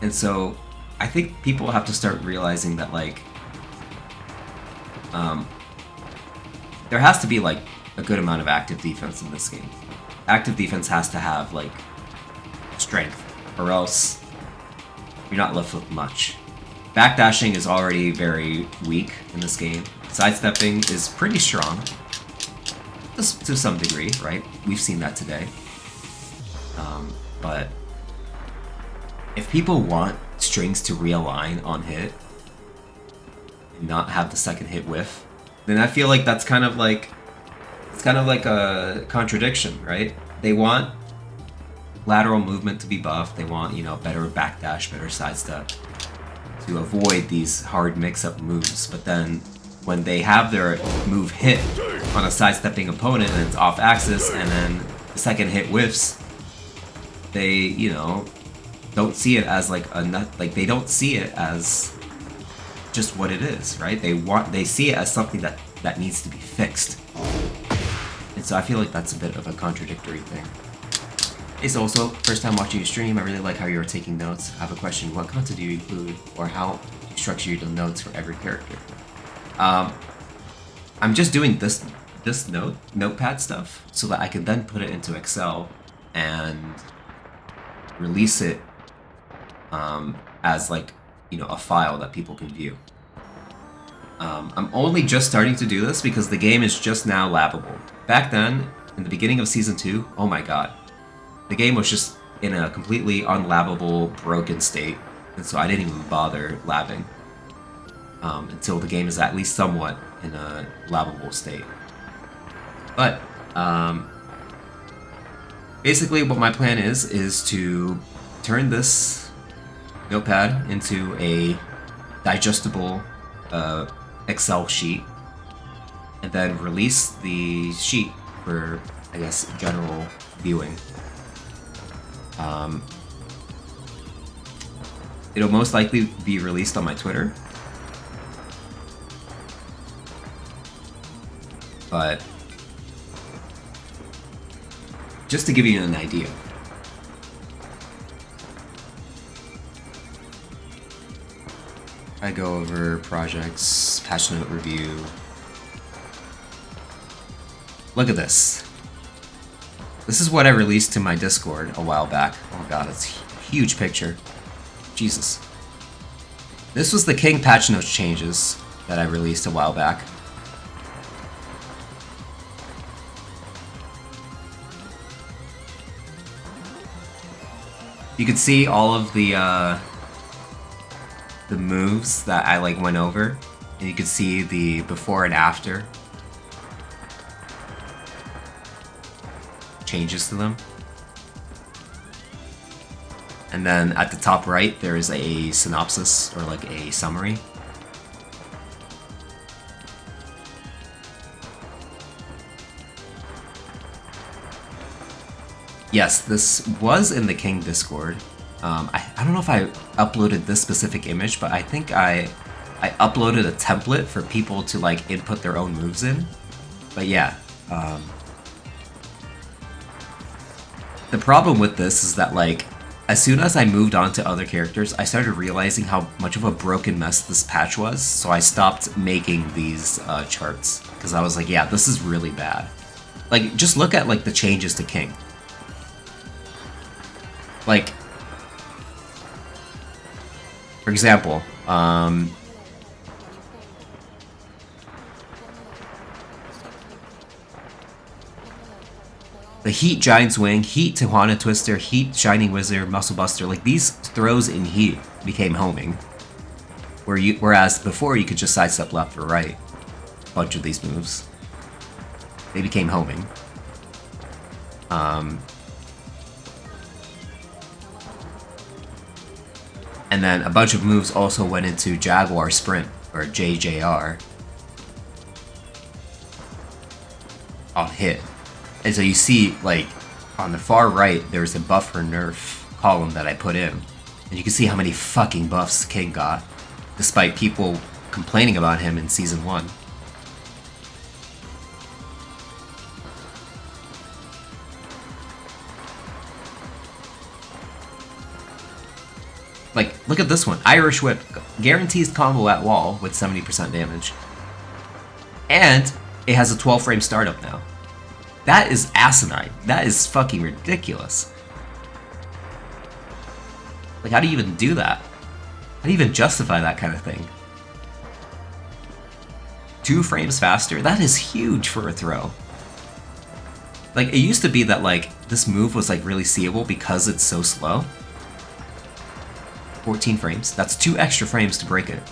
And so I think people have to start realizing that, like, there has to be, like, a good amount of active defense in this game. Active defense has to have, like, strength, or else you're not left with much. Backdashing is already very weak in this game. Sidestepping is pretty strong. To some degree, right? We've seen that today. But if people want strings to realign on hit and not have the second hit whiff, then I feel like that's kind of like a contradiction, right? They want lateral movement to be buffed. They want, you know, better backdash, better sidestep to avoid these hard mix-up moves. But then when they have their move hit on a sidestepping opponent and it's off axis, and then the second hit whiffs, they, you know, don't see it as like they don't see it as just what it is, right? They see it as something that needs to be fixed. And so I feel like that's a bit of a contradictory thing. It's also first time watching your stream. I really like how you're taking notes. I have a question: what content do you include, or how do you structure your notes for every character? I'm just doing this notepad stuff so that I can then put it into Excel and release it as, like, you know, a file that people can view. I'm only just starting to do this because the game is just now labbable. Back then, in the beginning of Season 2, oh my god. The game was just in a completely unlabbable, broken state, and so I didn't even bother labbing until the game is at least somewhat in a labbable state. But, basically what my plan is to turn this notepad into a digestible Excel sheet, and then release the sheet for, I guess, general viewing. It'll most likely be released on my Twitter, but just to give you an idea. I go over projects, patch note review. Look at this. This is what I released to my Discord a while back. Oh god, it's a huge picture. Jesus. This was the King patch notes changes that I released a while back. You could see all of the moves that I like went over, and you could see the before and after changes to them. And then at the top right, there is a synopsis, or like a summary. Yes, this was in the King Discord. I don't know if I uploaded this specific image, but I think I uploaded a template for people to like input their own moves in. But yeah, the problem with this is that like as soon as I moved on to other characters, I started realizing how much of a broken mess this patch was, so I stopped making these charts because I was like, yeah, this is really bad. Like, just look at like the changes to King. Like, for example, the Heat Giant Swing, Heat Tijuana Twister, Heat Shining Wizard, Muscle Buster, like these throws in Heat became homing. Whereas before you could just sidestep left or right. A bunch of these moves. They became homing. And then a bunch of moves also went into Jaguar Sprint, or JJR. On hit. And so you see, like, on the far right, there's a buff or nerf column that I put in. And you can see how many fucking buffs King got, despite people complaining about him in Season 1. Like, look at this one. Irish Whip guarantees combo at wall with 70% damage. And it has a 12 frame startup now. That is asinine. That is fucking ridiculous. Like, how do you even do that? How do you even justify that kind of thing? 2 frames faster? That is huge for a throw. Like, it used to be that, like, this move was, like, really seeable because it's so slow. 14 frames. That's 2 extra frames to break it.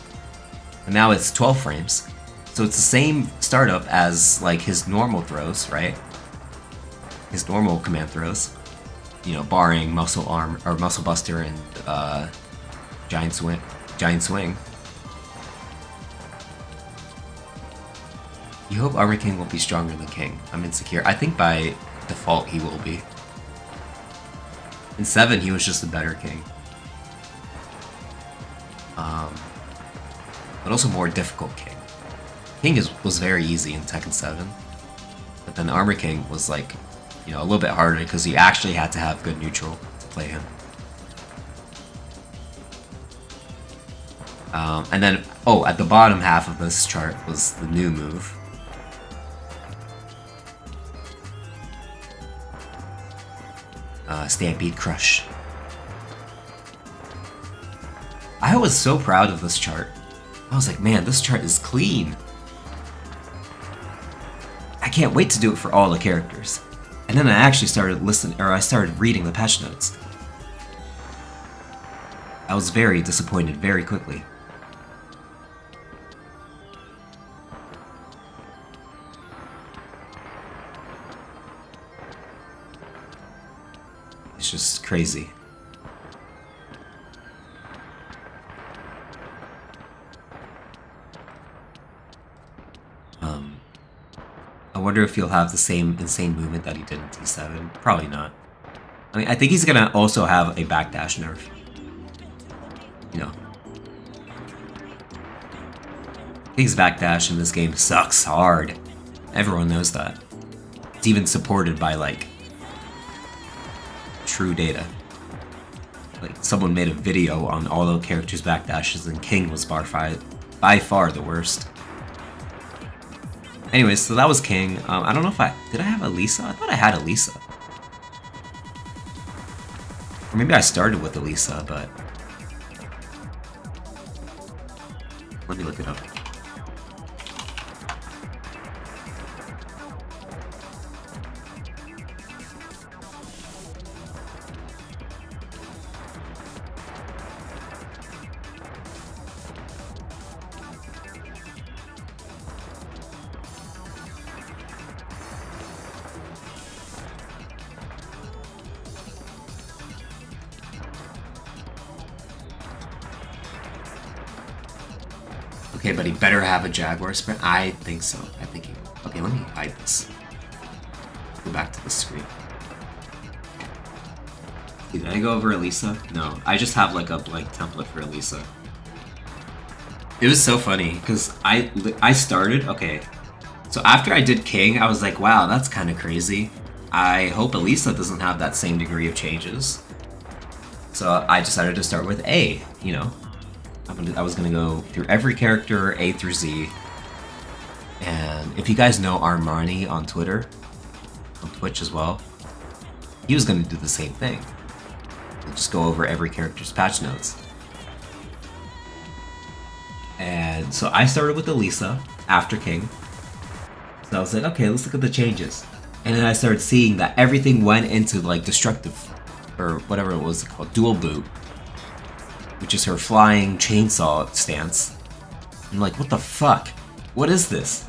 And now it's 12 frames. So it's the same startup as, like, his normal throws, right? His normal command throws. You know, barring Muscle Arm, or Muscle Buster and, Giant Swing. You hope Armor King won't be stronger than King. I'm insecure. I think by default he will be. In 7, he was just a better King. But also more difficult King. King was very easy in Tekken 7. But then Armor King was like, you know, a little bit harder because you actually had to have good neutral to play him. And then, oh, at the bottom half of this chart was the new move. Stampede Crush. I was so proud of this chart. I was like, man, this chart is clean. I can't wait to do it for all the characters. And then I actually started I started reading the patch notes. I was very disappointed very quickly. It's just crazy. I wonder if he'll have the same insane movement that he did in T7. Probably not. I mean, I think he's gonna also have a backdash nerf. You know. King's backdash in this game sucks hard. Everyone knows that. It's even supported by, like, true data. Like, someone made a video on all the characters' backdashes and King was by far the worst. Anyways, so that was King. I don't know if did I have Elisa? I thought I had Elisa. Or maybe I started with Elisa, but let me look it up. Okay, but he better have a Jaguar Sprint. I think so. I think he will. Okay, let me hide this. Go back to the screen. Did I go over Elisa? No, I just have like a blank template for Elisa. It was so funny because I started, okay, so after I did King, I was like, wow, that's kind of crazy. I hope Elisa doesn't have that same degree of changes. So I decided to start with A, you know. I was gonna go through every character A through Z. And if you guys know Armani on Twitter, on Twitch as well, he was gonna do the same thing. Just go over every character's patch notes. And so I started with Elisa after King. So I was like, okay, let's look at the changes. And then I started seeing that everything went into like destructive, or whatever it was called, dual boot, which is her flying chainsaw stance. I'm like, what the fuck? What is this?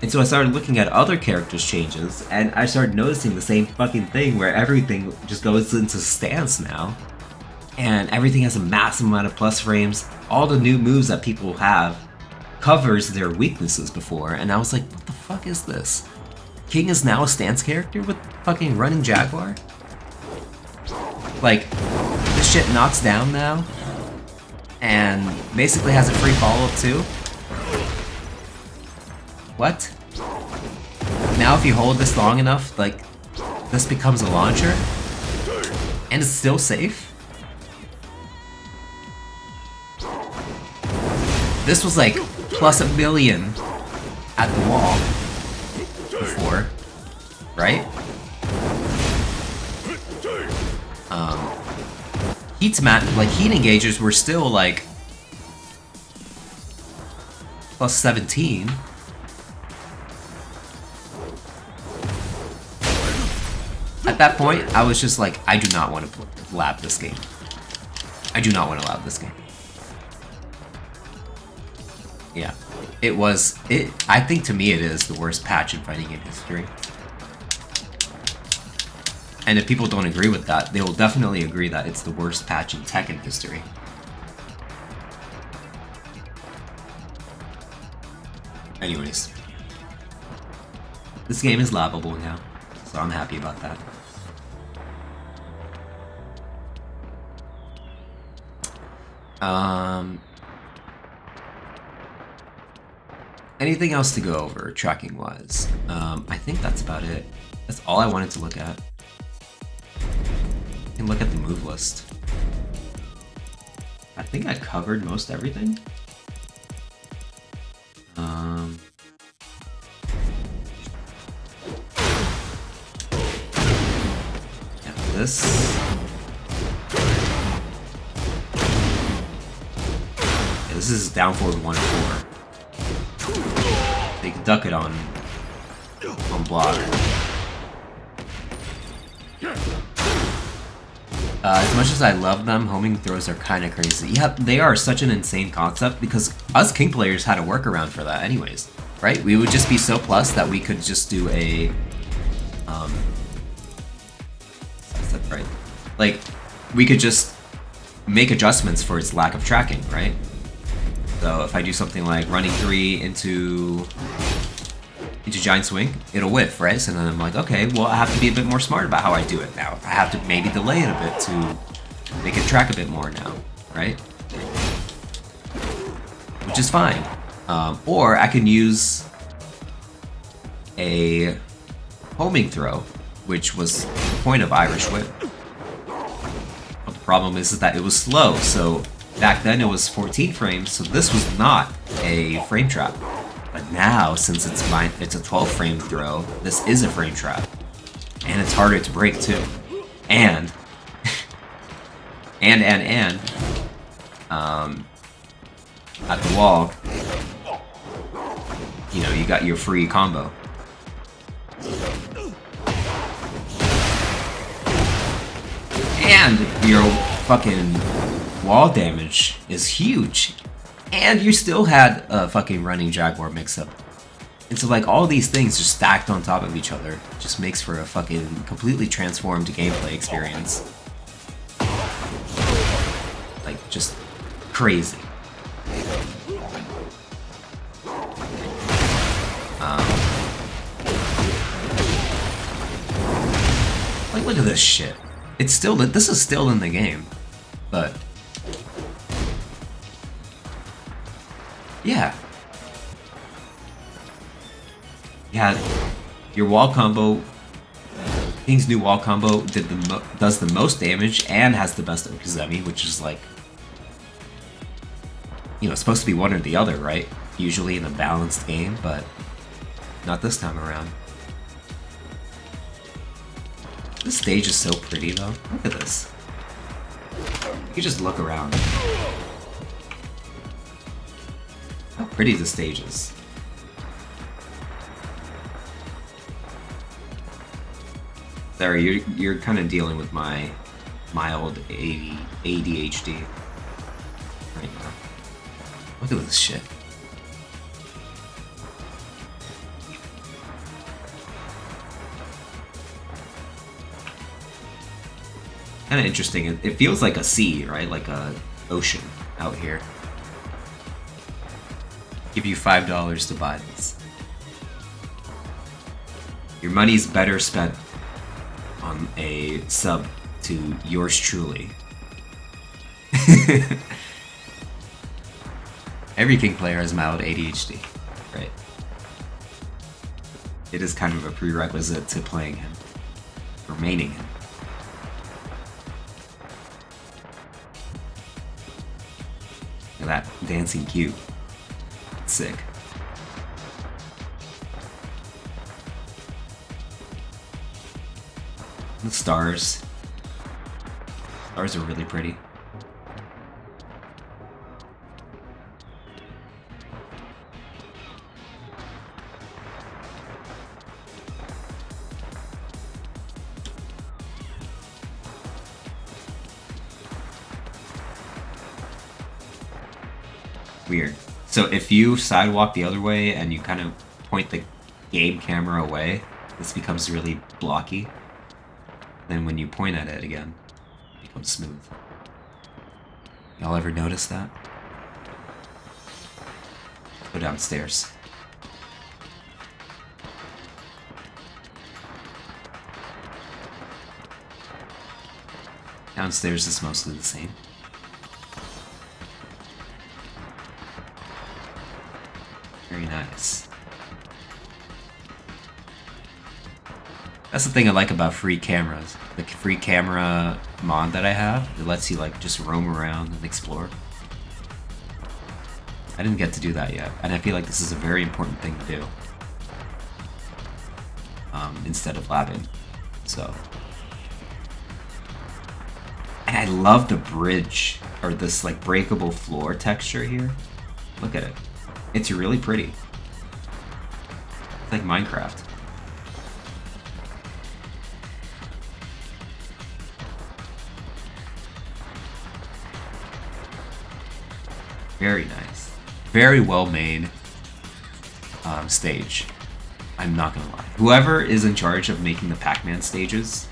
And so I started looking at other characters' changes, and I started noticing the same fucking thing where everything just goes into stance now. And everything has a massive amount of plus frames. All the new moves that people have covers their weaknesses before, and I was like, what the fuck is this? King is now a stance character with fucking running Jaguar? Like, this shit knocks down now, and basically has a free follow-up too? What? Now if you hold this long enough, like, this becomes a launcher? And it's still safe? This was like plus a million at the wall before, right? Heat engagers were still like plus 17. At that point, I was just like, I do not want to lab this game. I do not want to lab this game. Yeah, I think to me it is the worst patch in fighting game history. And if people don't agree with that, they will definitely agree that it's the worst patch in Tekken history. Anyways. This game is labable now, so I'm happy about that. Anything else to go over, tracking-wise? I think that's about it. That's all I wanted to look at. You can look at the move list. I think I covered most everything. Yeah, this. Yeah, this is down forward 1 and 4. They can duck it on block. As much as I love them, homing throws are kind of crazy. Yeah, they are such an insane concept because us King players had a workaround for that anyways, right? We would just be so plus that we could just do a, I said right. Like, we could just make adjustments for its lack of tracking, right? So if I do something like running 3 into Giant Swing, it'll whiff, right? So then I'm like, okay, well I have to be a bit more smart about how I do it now. I have to maybe delay it a bit to make it track a bit more now, right? Which is fine. Or I can use a homing throw, which was the point of Irish Whip. But the problem is that it was slow, so back then it was 14 frames, so this was not a frame trap. But now, since it's a 12 frame throw, this is a frame trap. And it's harder to break too. And at the wall, you know, you got your free combo. And your fucking wall damage is huge. And you still had a fucking running Jaguar mix-up. And so like all these things just stacked on top of each other just makes for a fucking completely transformed gameplay experience. Like, just crazy. Like, look at this shit. It's still, this is still in the game, but yeah. Yeah, your wall combo, King's new wall combo does the most damage and has the best Okizeme, which is like, you know, supposed to be one or the other, right? Usually in a balanced game, but not this time around. This stage is so pretty though. Look at this. You can just look around. How pretty the stage is. Sorry, you're kind of dealing with my mild ADHD right now. Look at this shit. Kind of interesting. It feels like a sea, right? Like a ocean out here. Give you $5 to buy this. Your money's better spent on a sub to yours truly. Every King player has mild ADHD, right? It is kind of a prerequisite to playing him, remaining him. Look at that dancing cube. Sick. The stars. Stars are really pretty. Weird. So if you sidewalk the other way and you kind of point the game camera away, this becomes really blocky. Then when you point at it again, it becomes smooth. Y'all ever notice that? Go downstairs. Downstairs is mostly the same. Very nice. That's the thing I like about free cameras. The free camera mod that I have, it lets you like just roam around and explore. I didn't get to do that yet, and I feel like this is a very important thing to do. Instead of labbing. So. And I love the bridge, or this like breakable floor texture here. Look at it. It's really pretty. It's like Minecraft. Very nice. Very well made stage. I'm not gonna lie. Whoever is in charge of making the Pac-Man stages,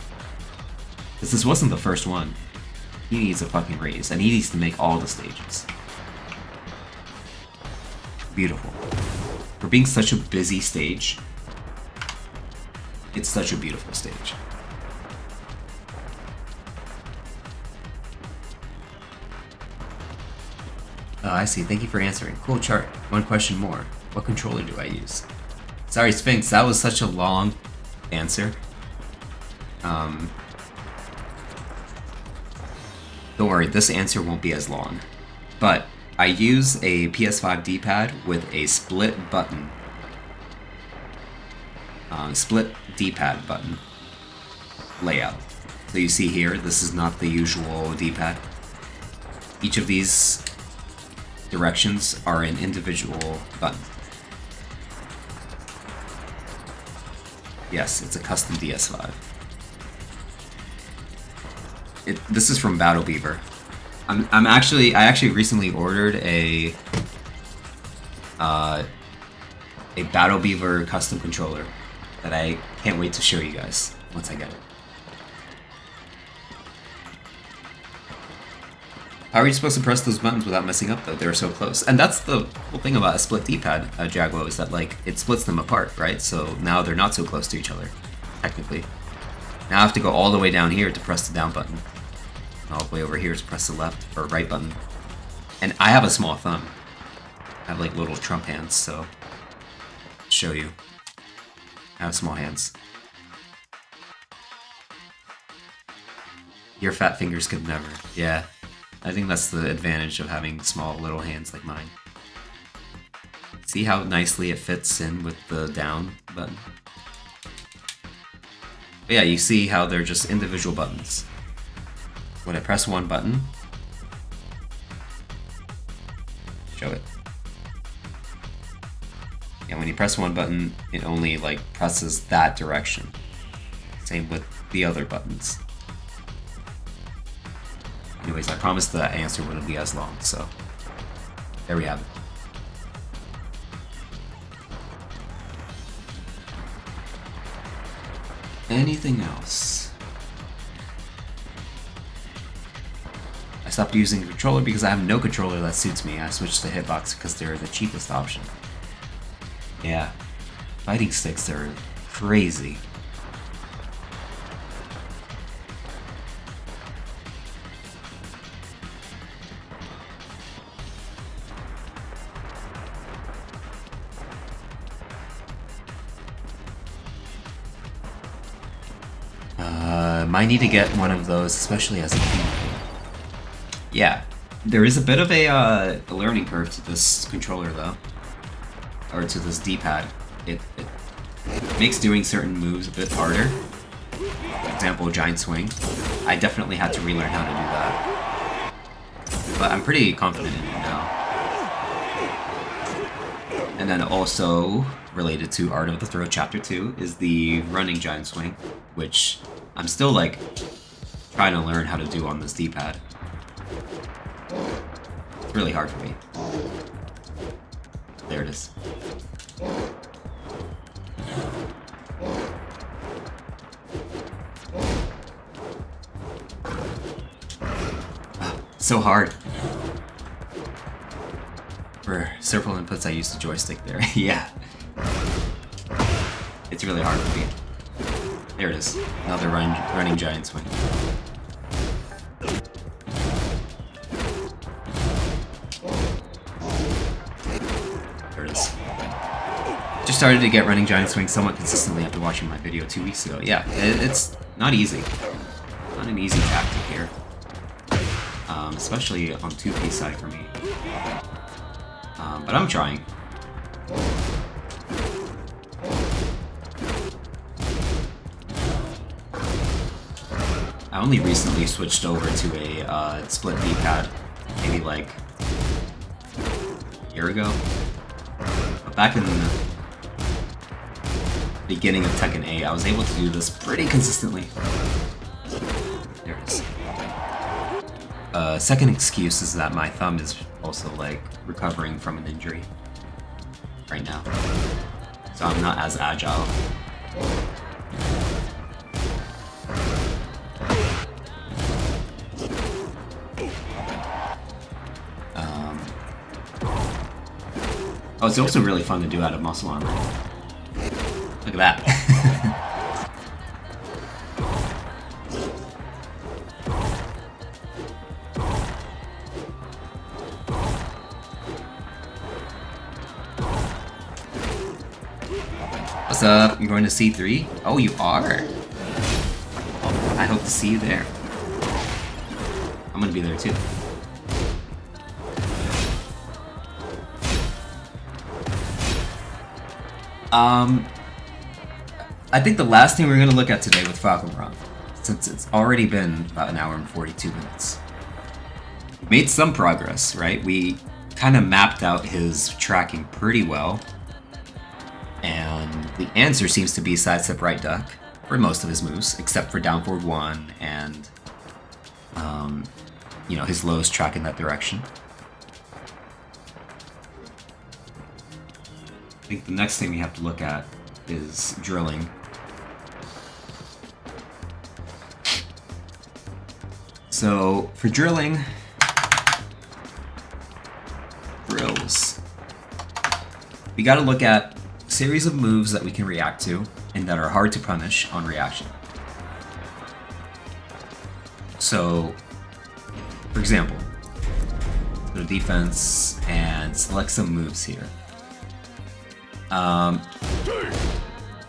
because this wasn't the first one, he needs a fucking raise, and he needs to make all the stages. Beautiful. For being such a busy stage, it's such a beautiful stage. Oh, I see. Thank you for answering. Cool chart. One question more. What controller do I use? Sorry, Sphinx. That was such a long answer. Don't worry. This answer won't be as long. But I use a PS5 D-pad with a split button. Split D-pad button layout. So you see here, this is not the usual D-pad. Each of these directions are an individual button. Yes, it's a custom DS5. This is from Battle Beaver. I actually recently ordered a Battle Beaver custom controller that I can't wait to show you guys once I get it. How are you supposed to press those buttons without messing up though? They're so close. And that's the whole thing about a split D-pad, Jaguar, is that like it splits them apart, right? So now they're not so close to each other, technically. Now I have to go all the way down here to press the down button. All the way over here to press the left or right button. And I have a small thumb. I have like little Trump hands, so I'll show you. I have small hands. Your fat fingers could never. Yeah. I think that's the advantage of having small little hands like mine. See how nicely it fits in with the down button? But yeah, you see how they're just individual buttons. When I press one button, show it. And when you press one button, it only like presses that direction. Same with the other buttons. Anyways, I promised that answer wouldn't be as long, so there we have it. Anything else? I stopped using the controller because I have no controller that suits me. I switched to Hitbox because they're the cheapest option. Yeah, fighting sticks are crazy. Might need to get one of those, especially as a team. Yeah, there is a bit of a learning curve to this controller though, or to this D-pad. It makes doing certain moves a bit harder. For example, giant swing. I definitely had to relearn how to do that, but I'm pretty confident in it now. And then also related to Art of the Throw Chapter 2 is the running giant swing, which I'm still like trying to learn how to do on this D-pad. It's really hard for me. There it is. So hard. For several inputs I used the joystick there. Yeah. It's really hard for me. There it is. Another running giant swing. There it is. Just started to get running giant swing somewhat consistently after watching my video 2 weeks ago. Yeah, it's not easy. Not an easy tactic here. Especially on 2P side for me. But I'm trying. I only recently switched over to a split D-pad, maybe like a year ago. But back in the beginning of Tekken 8, I was able to do this pretty consistently. There it is. Second excuse is that my thumb is also like recovering from an injury right now, so I'm not as agile. Oh, it's also really fun to do out of muscle armor. Look at that. What's up? You're going to C3? Oh, you are? I hope to see you there. I'm gonna be there too. I think the last thing we're going to look at today with Falconrun, since it's already been about an hour and 42 minutes. We made some progress, right? We kind of mapped out his tracking pretty well. And the answer seems to be sidestep right duck for most of his moves, except for down forward 1 and, you know, his lows track in that direction. I think the next thing we have to look at is drilling. So for drilling, drills, we got to look at a series of moves that we can react to and that are hard to punish on reaction. So, for example, go to defense and select some moves here.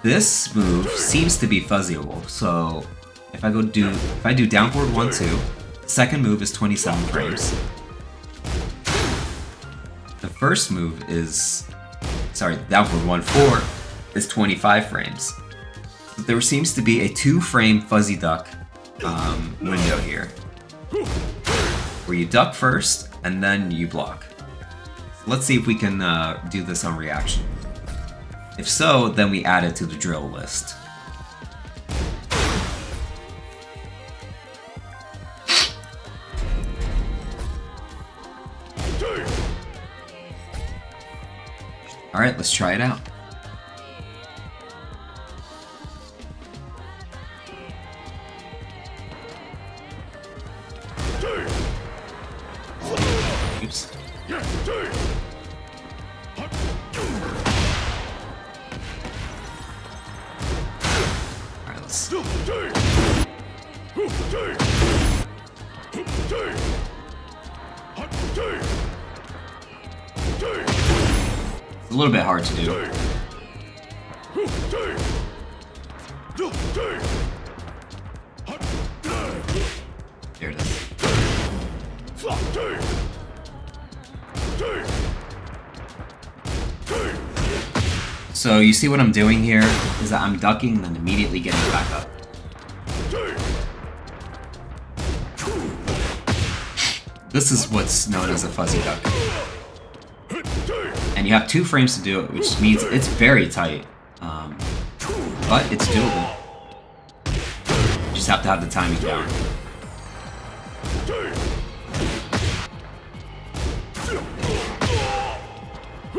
This move seems to be fuzzyable, so if I do downward 1-2, second move is 27 frames. The first move is, downward 1-4 is 25 frames. But there seems to be a 2-frame fuzzy duck window here, where you duck first and then you block. So let's see if we can do this on reaction. If so, then we add it to the drill list. Alright, let's try it out. Oops. Alright, let's... It's a little bit hard to do. There it is. So you see what I'm doing here is that I'm ducking and then immediately getting back up. This is what's known as a fuzzy duck. And you have 2 frames to do it, which means it's very tight. But it's doable. You just have to have the timing down.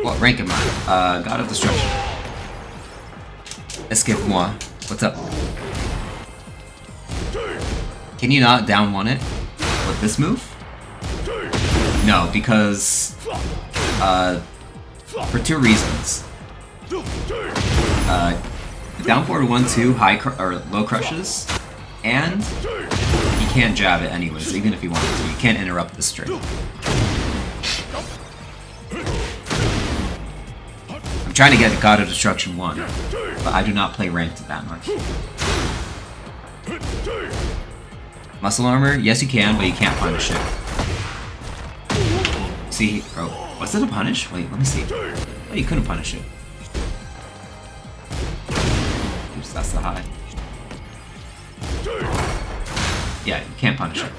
What rank am I? God of Destruction. Escape-moi. What's up? Can you not down 1 it with this move? No, because for 2 reasons. Down forward 1-2 high or low crushes, and you can't jab it anyways, even if you wanted to. You can't interrupt the string. I'm trying to get God of Destruction 1, but I do not play ranked that much. Muscle armor? Yes, you can, but you can't punish it. See, oh, was it a punish? Wait, let me see. Oh, you couldn't punish it. Oops, that's the high. Yeah, you can't punish it.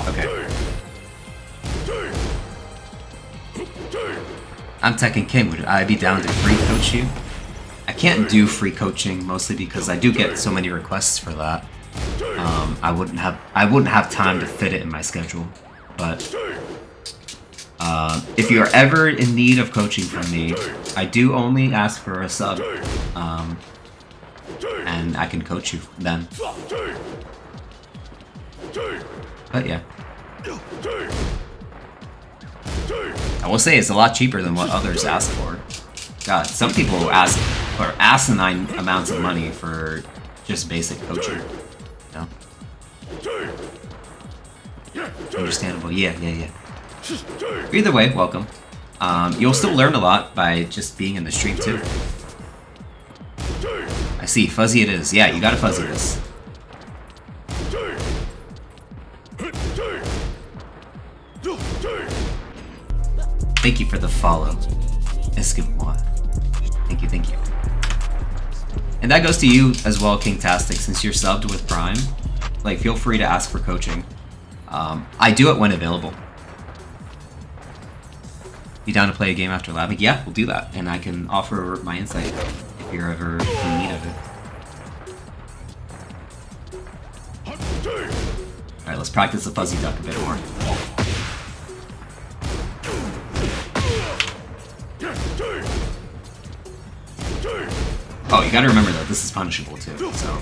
Okay. I'm Tekken King. Would I be down to free coach you? I can't do free coaching mostly because I do get so many requests for that. I wouldn't have time to fit it in my schedule. But if you're ever in need of coaching from me, I do only ask for a sub, and I can coach you then. But yeah, I will say it's a lot cheaper than what others ask for. God, some people ask for asinine amounts of money for just basic coaching. No? Understandable. Yeah. Either way, welcome. You'll still learn a lot by just being in the stream too. I see. Fuzzy it is. Yeah, you gotta fuzzy this. Thank you for the follow. Escape-moi. Thank you. And that goes to you as well, Kingtastic, since you're subbed with Prime. Like, feel free to ask for coaching. I do it when available. You down to play a game after labbing? Yeah, we'll do that. And I can offer my insight if you're ever in need of it. Alright, let's practice the fuzzy duck a bit more. Oh, you gotta remember that this is punishable too, so...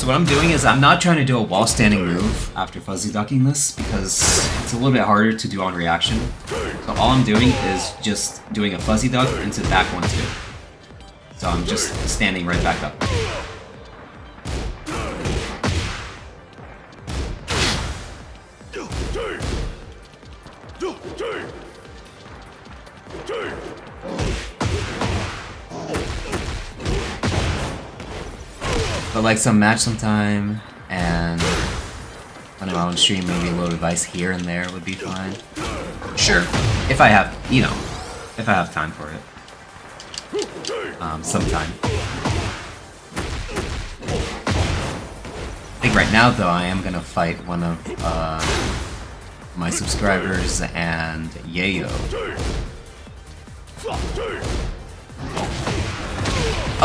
So what I'm doing is I'm not trying to do a wall standing move after fuzzy ducking this because it's a little bit harder to do on reaction. So all I'm doing is just doing a fuzzy duck into back 1-2. So I'm just standing right back up. But like some match sometime, and on my own stream, maybe a little advice here and there would be fine. Sure, if I have, you know, if I have time for it. Sometime. I think right now, though, I am gonna fight one of my subscribers and Yayo.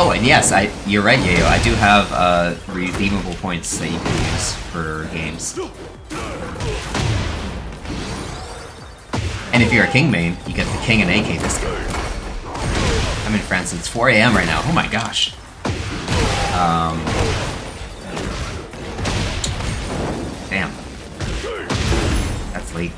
Oh, and yes, you're right, Yayo. I do have redeemable points that you can use for games. And if you're a King main, you get the King and AK discount. I'm in France, it's 4 AM right now. Oh my gosh. Damn. That's late.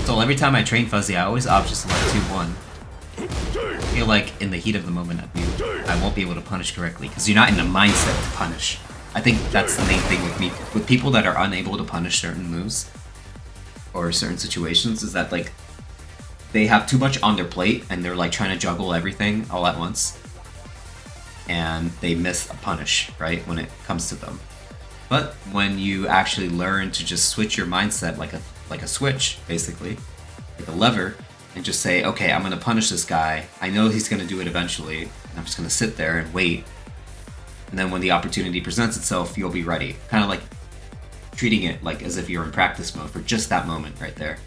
So every time I train Fuzzy, I always opt just to let 2-1. I feel like in the heat of the moment, I won't be able to punish correctly, because you're not in the mindset to punish. I think that's the main thing with me. With people that are unable to punish certain moves, or certain situations, is that like, they have too much on their plate, and they're like trying to juggle everything all at once. And they miss a punish, right, when it comes to them. But when you actually learn to just switch your mindset like a switch, basically, like a lever, and just say, okay, I'm gonna punish this guy. I know he's gonna do it eventually, and I'm just gonna sit there and wait. And then when the opportunity presents itself, you'll be ready. Kind of like treating it like as if you're in practice mode for just that moment right there.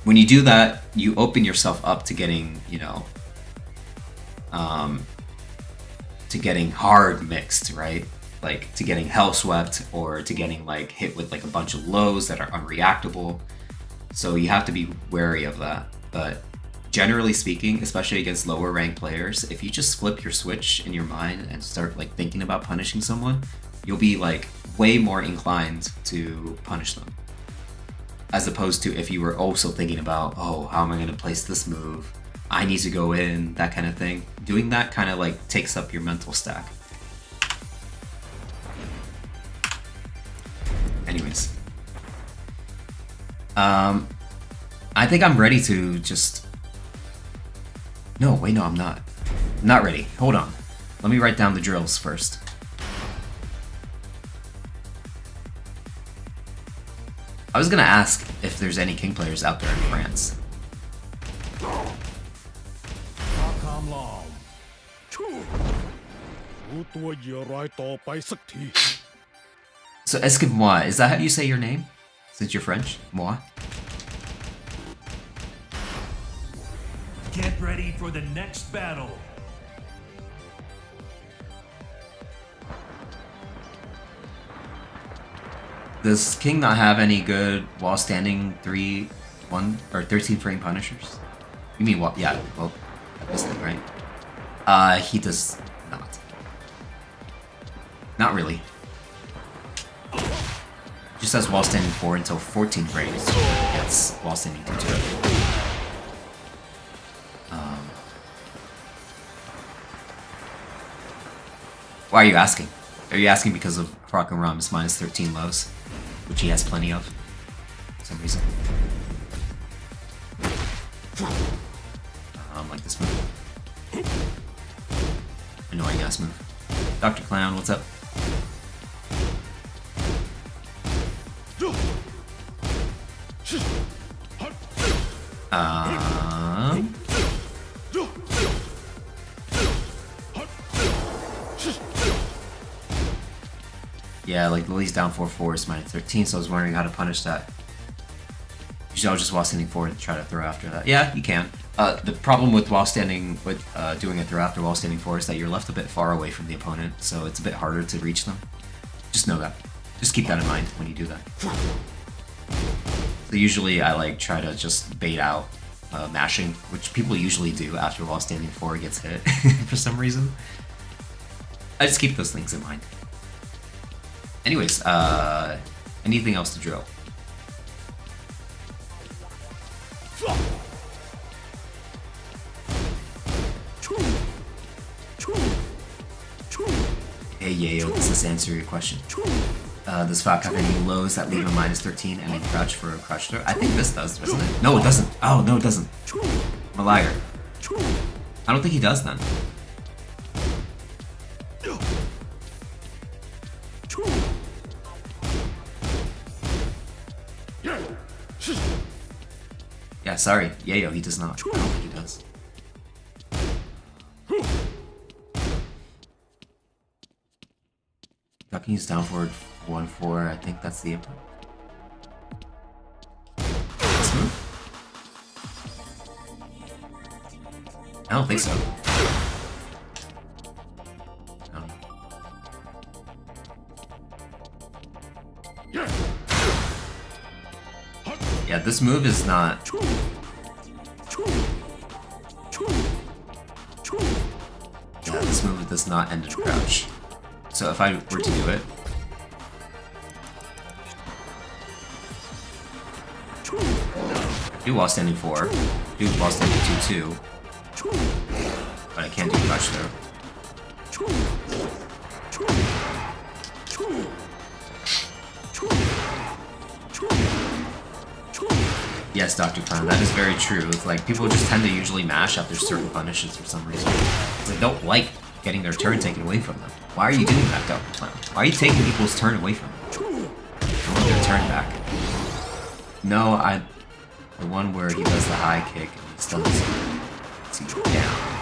When you do that, you open yourself up to getting, you know, to getting hard mixed, right? Like to getting hell swept, or to getting like hit with like a bunch of lows that are unreactable. So you have to be wary of that. But generally speaking, especially against lower ranked players, if you just flip your switch in your mind and start like thinking about punishing someone, you'll be like way more inclined to punish them. As opposed to if you were also thinking about, oh, how am I going to place this move? I need to go in, that kind of thing. Doing that kind of like takes up your mental stack. Anyways. I think I'm ready to just... No, wait, no, I'm not. I'm not ready. Hold on. Let me write down the drills first. I was gonna ask if there's any King players out there in France. So, excuse-moi, is that how you say your name? Since you're French? Moi? Get ready for the next battle. Does King not have any good while standing 3, 1, or 13 frame punishers? You mean what? Yeah, well, this thing, right? He does not. Not really. Just has while standing 4 until 14 frames. Gets while standing 2-2. Why are you asking? Are you asking because of Rock and Rum's minus 13 lows? Which he has plenty of, for some reason. Like this move. Annoying ass move. Dr. Clown, what's up? Yeah, like Lily's down 4-4 is minus 13, so I was wondering how to punish that. Usually I'll just while standing forward and try to throw after that. Yeah, you can. The problem with while standing, with doing a throw after while standing forward is that you're left a bit far away from the opponent, so it's a bit harder to reach them. Just know that. Just keep that in mind when you do that. So usually I like try to just bait out mashing, which people usually do after while standing 4 gets hit for some reason. I just keep those things in mind. Anyways, anything else to drill? Hey Yayo, does this answer your question? Does Fat have any lows that leave a -13 and a crouch for a crouch throw? I think this does, doesn't it? No, it doesn't. Oh, no, it doesn't. I'm a liar. I don't think he does then. Yeah, sorry. Yayo, he does not. I don't think he does. Ducking is down forward 1-4. I think that's the input. This move? I don't think so. No. Yeah, this move is not. Yeah, this move does not end in crouch. So if I were to do it, do while standing 4, do while standing 2-2, but I can't do crouch there. Yes, Dr. Clown, that is very true. It's like people just tend to usually mash after certain punishes for some reason. They don't like getting their turn taken away from them. Why are you doing that, Dr. Clown? Why are you taking people's turn away from them? I want their turn back. No, the one where he does the high kick and he stuns you down.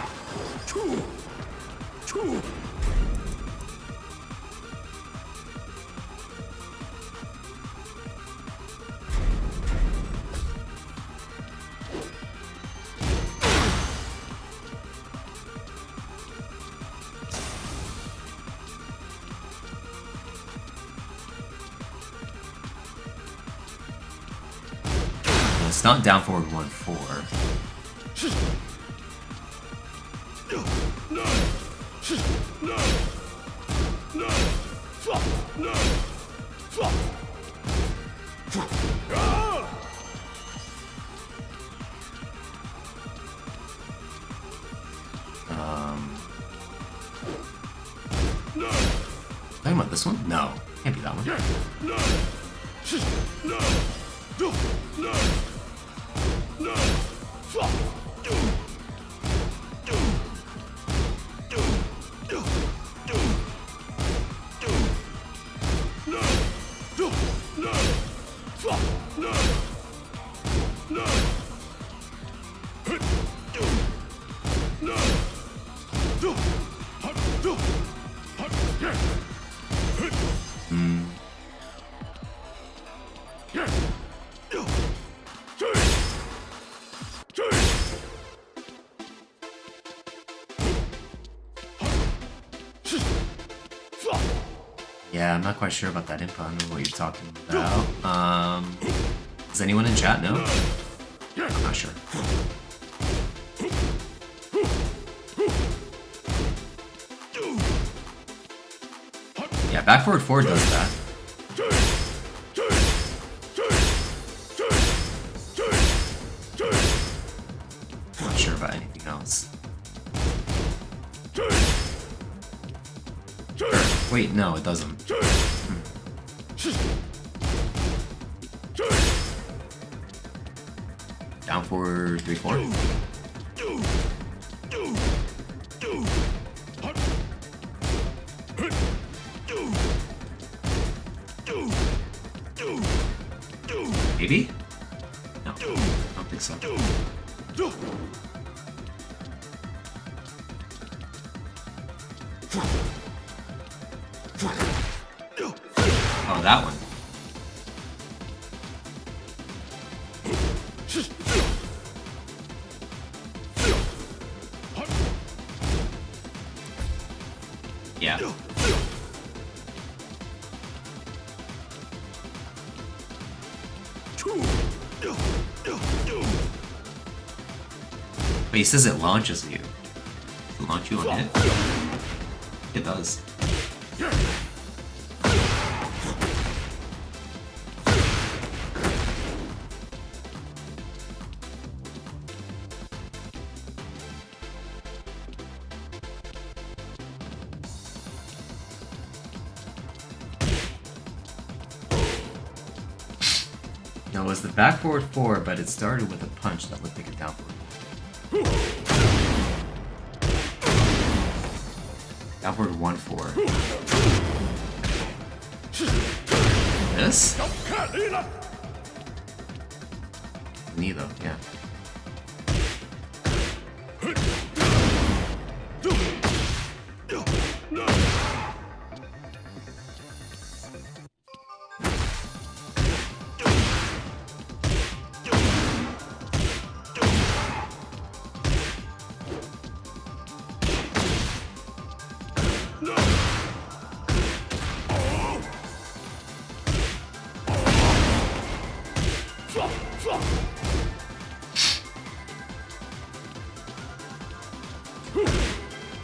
It's not down forward 1-4. Talking about this one? No, can't be that one. Yeah, I'm not quite sure about that input. I don't know what you're talking about. Does anyone in chat know? I'm not sure. Yeah, back forward 4 does that. I'm not sure about anything else. Wait, no, it doesn't. Down forward 3-4. Maybe? No, I don't think so. Oh, that one. Yeah. But he says it launches you. Does it launch you on hit? It does. Now, it was the back forward 4, but it started with a punch that looked like a down forward. Down forward 1-4. This? Knee though, yeah.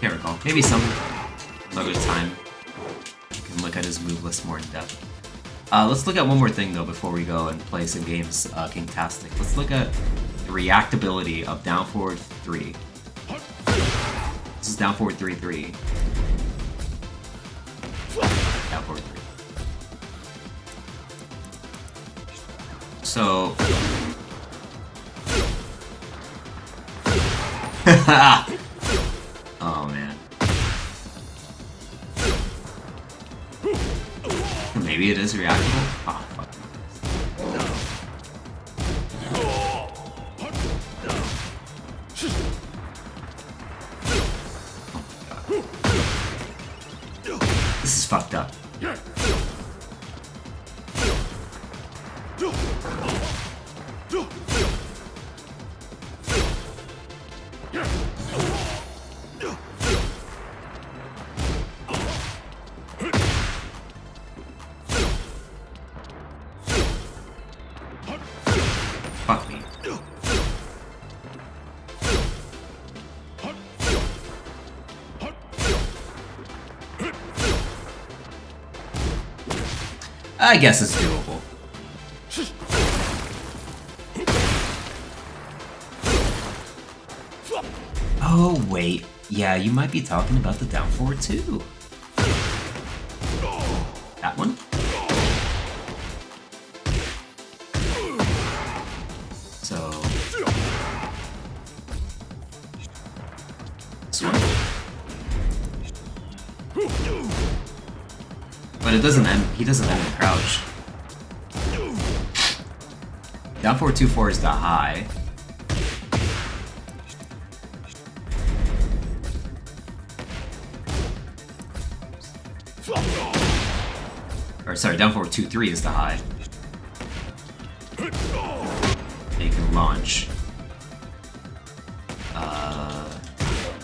Can't recall. Maybe some other time you can look at his move list more in depth. Let's look at one more thing though before we go and play some games, Kingtastic. Let's look at the reactability of down forward 3. This is down forward 3-3. Down forward 3. So oh man. Maybe it is reactable? Oh, fuck. This is fucked up. Fuck me. I guess it's doable. Oh, wait. Yeah, you might be talking about the down forward too. That one? So... this one? But it doesn't end, he doesn't end the crouch. Down forward 2-4 is the high. Or sorry, down forward 2-3 is the high. And you can launch.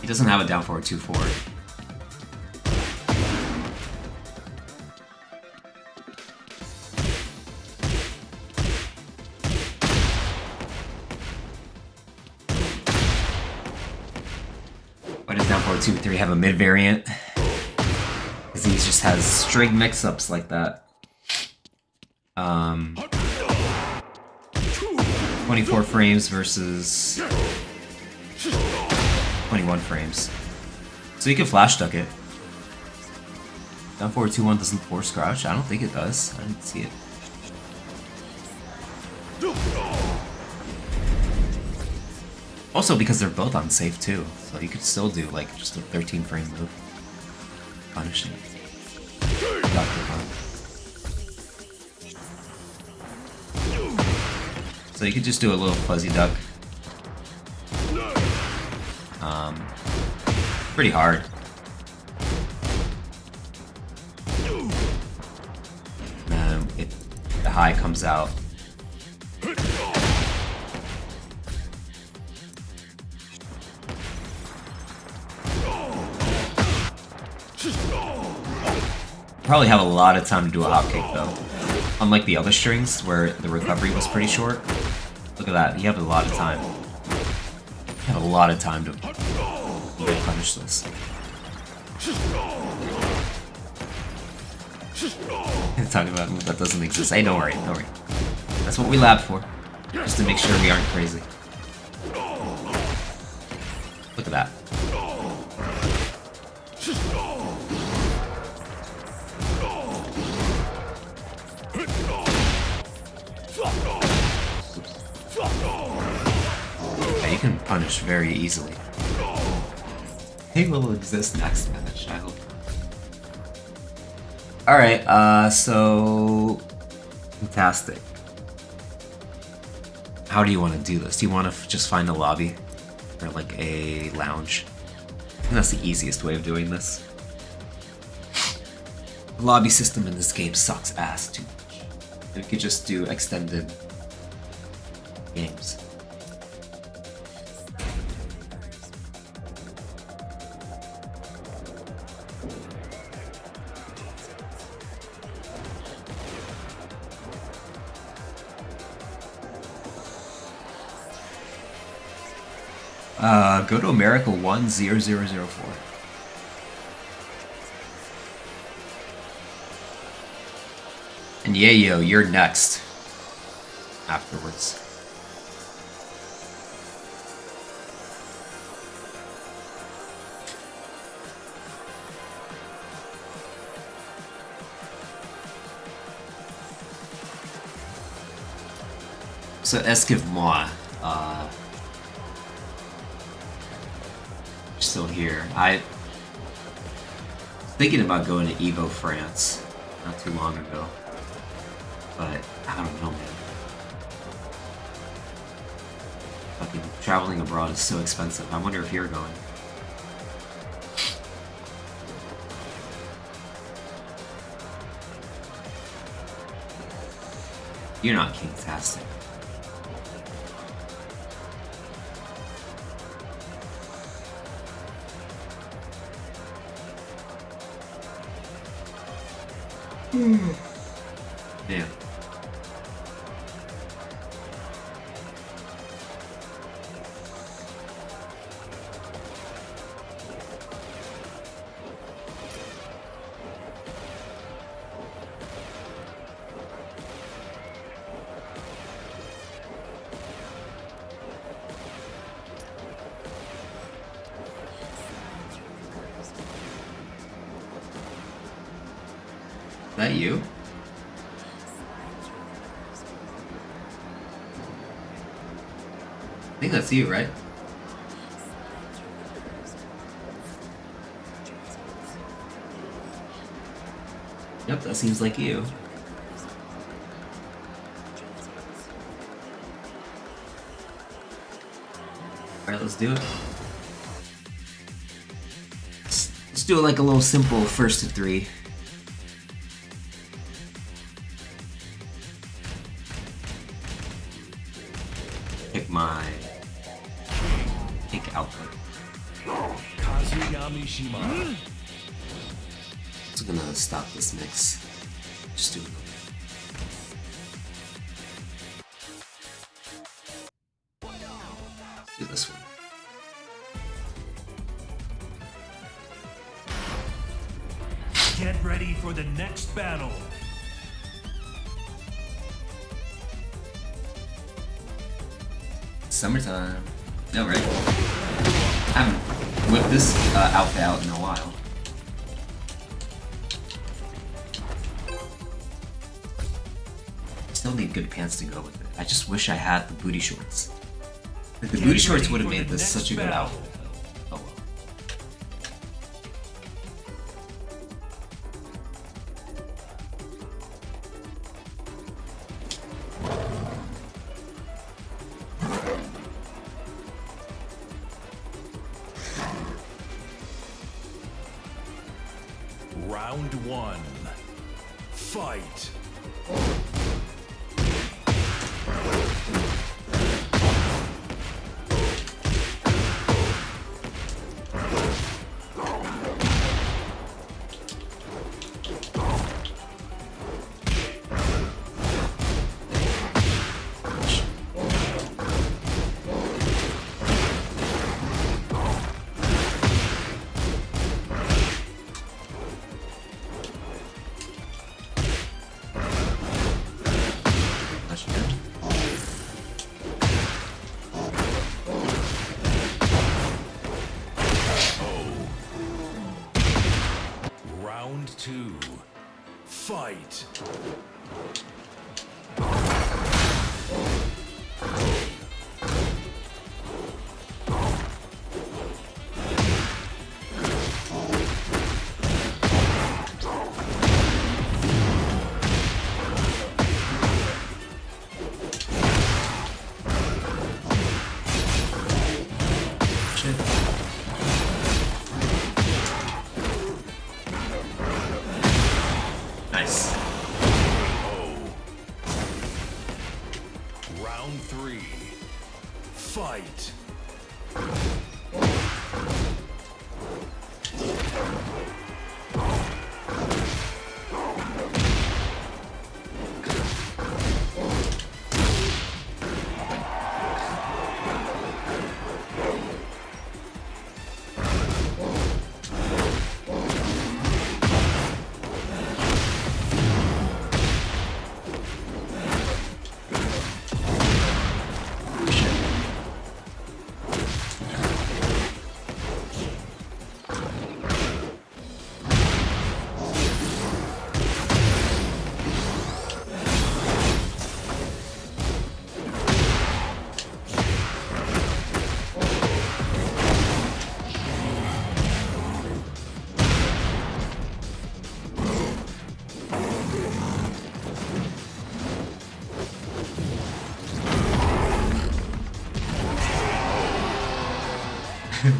He doesn't have a down forward 2-4. Why does down forward 2-3 have a mid variant? Because he just has string mix-ups like that. 24 frames versus 21 frames. So you can flash duck it. Down forward 2-1 doesn't force crouch? I don't think it does. I didn't see it. Also because they're both unsafe too. So you could still do like just a 13 frame move. Punishing. So you could just do a little fuzzy duck. Pretty hard. The high comes out. Probably have a lot of time to do a hop kick though. Unlike the other strings where the recovery was pretty short. Look at that. You have a lot of time. You have a lot of time to punish this. Talking about a move that doesn't exist. Hey, don't worry, don't worry. That's what we lab for. Just to make sure we aren't crazy. Look at that. Yeah, you can punish very easily. He will exist next match, I hope. Alright, so... Fantastic. How do you want to do this? Do you want to just find a lobby? Or like a lounge? I think that's the easiest way of doing this. The lobby system in this game sucks ass too much. We could just do extended games. Go to America 10004. And Yayo, you're next. Afterwards. So Esquive-moi, still here. I was thinking about going to Evo France not too long ago, but I don't know, man. Fucking traveling abroad is so expensive. I wonder if you're going. You're not King-tastic. Yeah. Is that you? I think that's you, right? Yep, that seems like you. Alright, let's do it. Let's do it like a little simple first to three. Pick my pick output. Kazuyami Shima. Just gonna stop this mix. Just do it. Do this one. Get ready for the next battle. Summertime. No, right? I haven't whipped this outfit out in a while. Still need good pants to go with it. I just wish I had the booty shorts. Like, the booty shorts would have made this such a good outfit. Oh well. Round one. Fight. Fight. Shit. Nice. Round 3. Fight.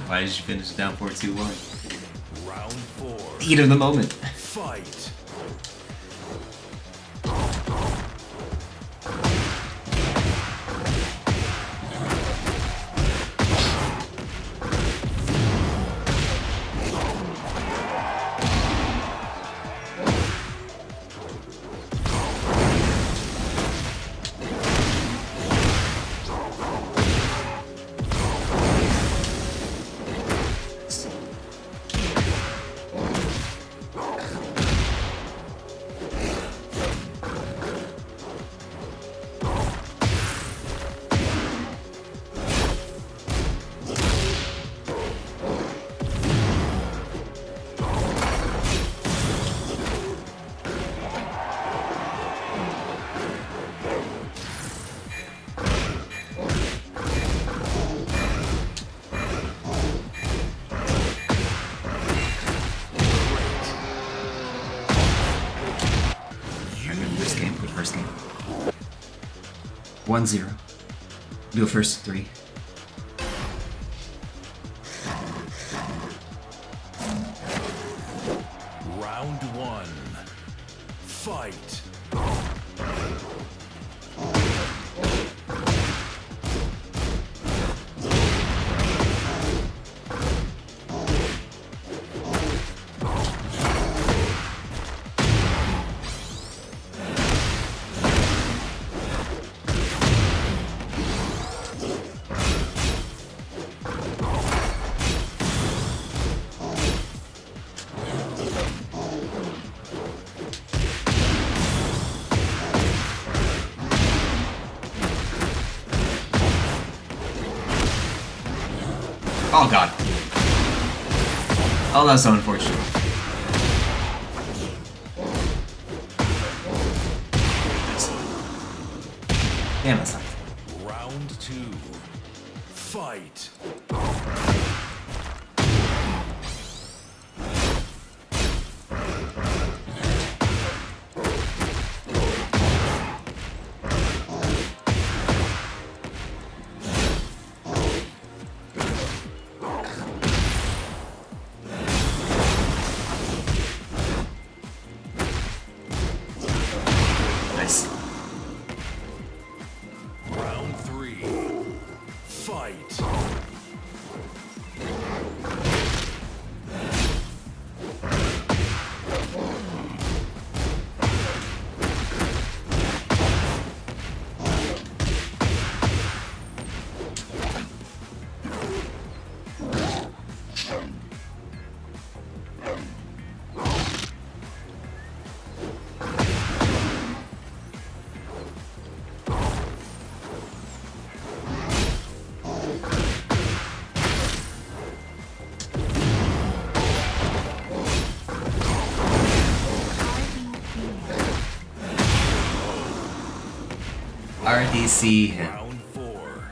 Why did you finish down 4-2-1? Round 4. Heat of the moment. Fight. First game, good first game. 1-0. Do first 3. Round 1. Fight. Oh god. Oh, that's so unfortunate. Damn, that's not. Round 2. Fight. Nice. Round 3. Fight. RDC him. Round 4.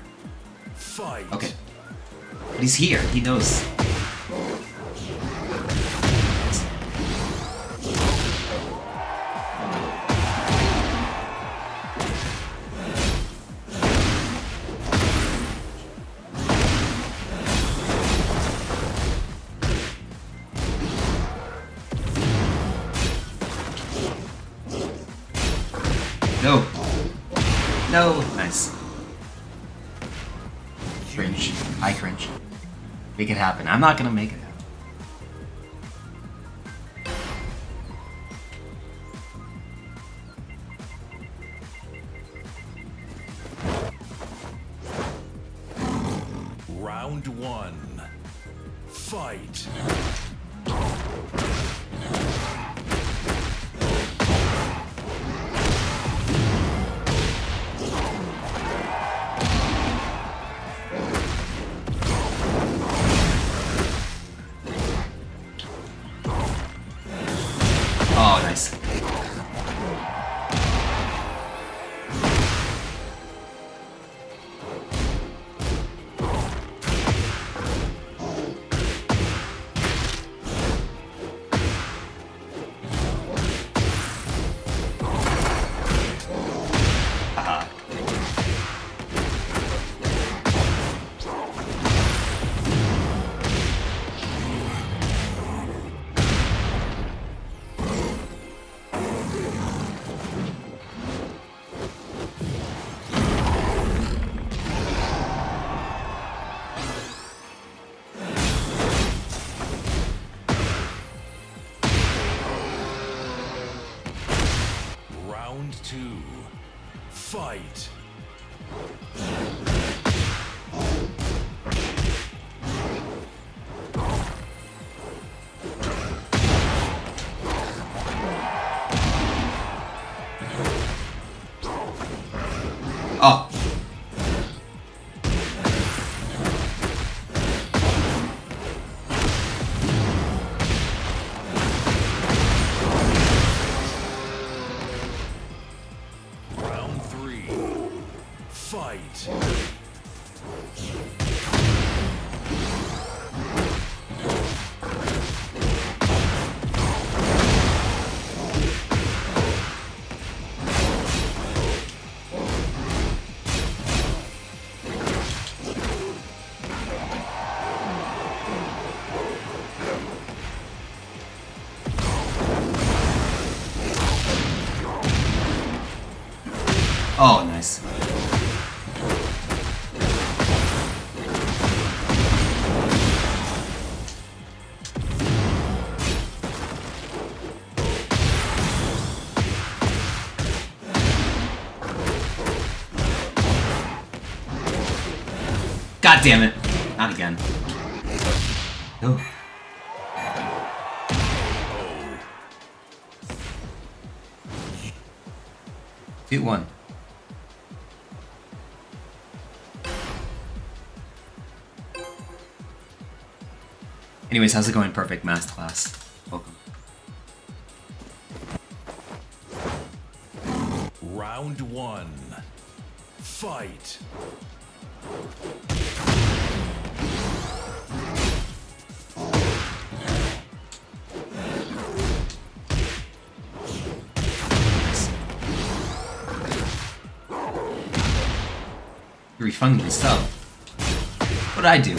Fight. Okay. But he's here. He knows. No. No. Nice. Cringe. I cringe. Make it happen. I'm not gonna make it happen. Round 1. Fight. Oh, nice. Haha. Round 2. Fight. Oh. Round 3. Fight. Oh, nice. God damn it. Not again. No. Hit one. Anyways, how's it going, Perfect Masterclass? Welcome. Round 1. Fight. You're refunding the sub. What'd I do?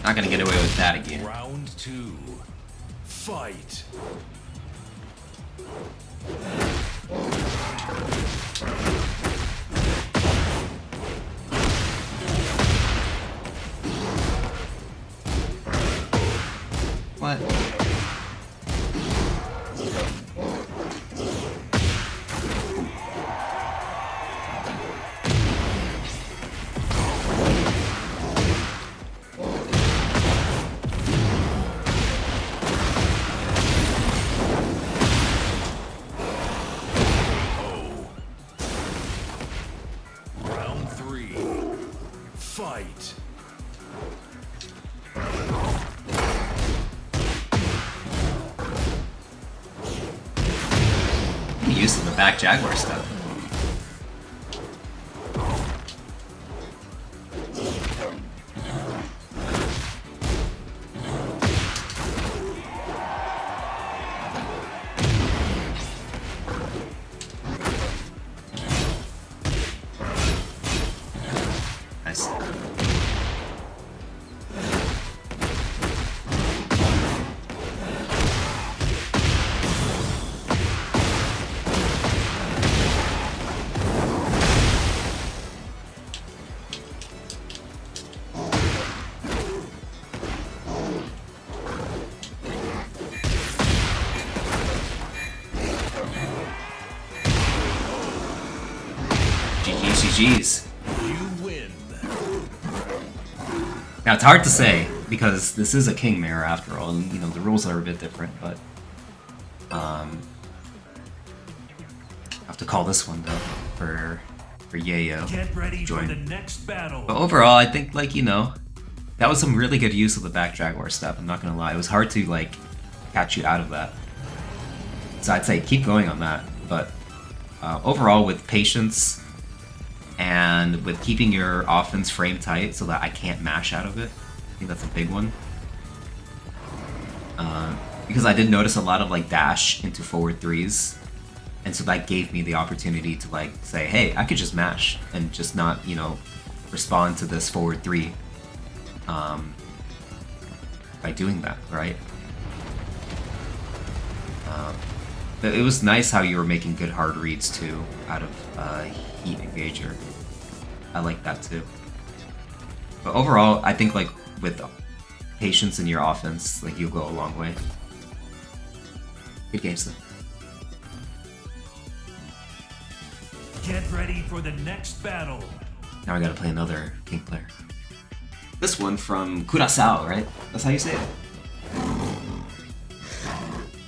Not gonna get away with that again. Round 2. Fight. What? Round 3. Fight. Fight. The use of the back Jaguar stuff. Nice. GG's. You win. Now it's hard to say because this is a king mirror after all, and you know the rules are a bit different. But I have to call this one though for Yayo. Get ready for Join. the next battle. But overall, I think like that was some really good use of the back Jaguar stuff. I'm not gonna lie, it was hard to like catch you out of that. So I'd say keep going on that. But overall, with patience and with keeping your offense frame tight so that I can't mash out of it, I think that's a big one. Because I did notice a lot of like dash into forward threes, and so that gave me the opportunity to like say, hey, I could just mash and just not, respond to this forward three by doing that, right? It was nice how you were making good hard reads too out of Heat Engager. I like that too. But overall, I think like with patience in your offense, like you'll go a long way. Good games though. Get ready for the next battle. Now I gotta play another King player. This one from Curaçao, right? That's how you say it.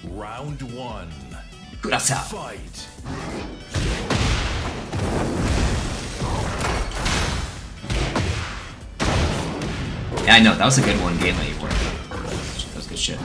Round one. Curaçao. Fight. Yeah, I know, that was a good one game that you worked on. That was good shit.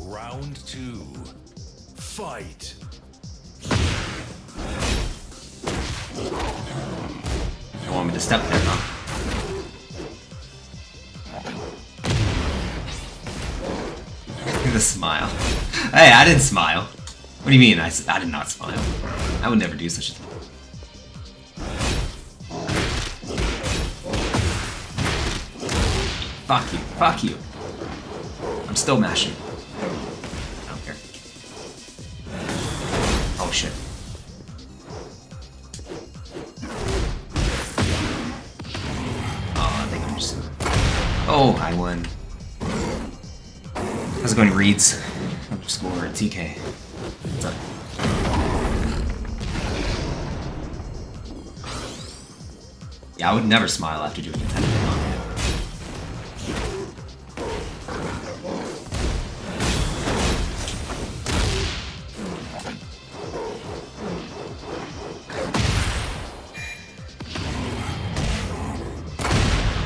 Round two. Fight. You want me to step there, huh? Look at the smile. Hey, I didn't smile. What do you mean? I did not smile. I would never do such a thing. Fuck you. Fuck you. I'm still mashing. I don't care. Oh shit. Oh, I think I'm just... Oh, I won. How's it going, Reeds? Underscore TK. What's up? Yeah, I would never smile after doing a 10 hit on hit.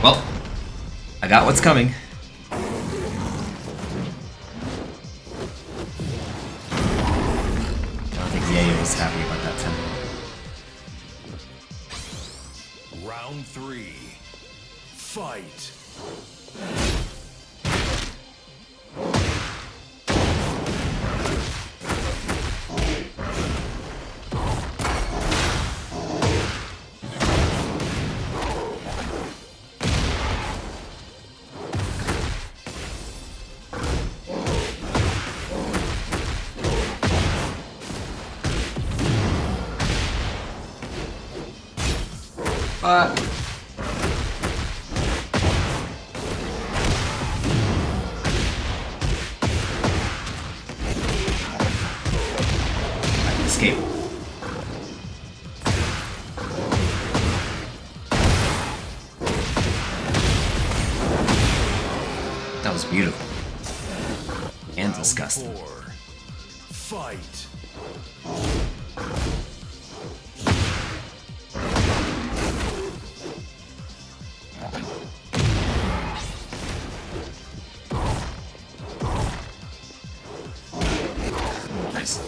Well, I got what's coming. I don't think Yayo was happy about that 10. Round three. Fight. That was beautiful. And Round disgusting. 4. Fight. Nice.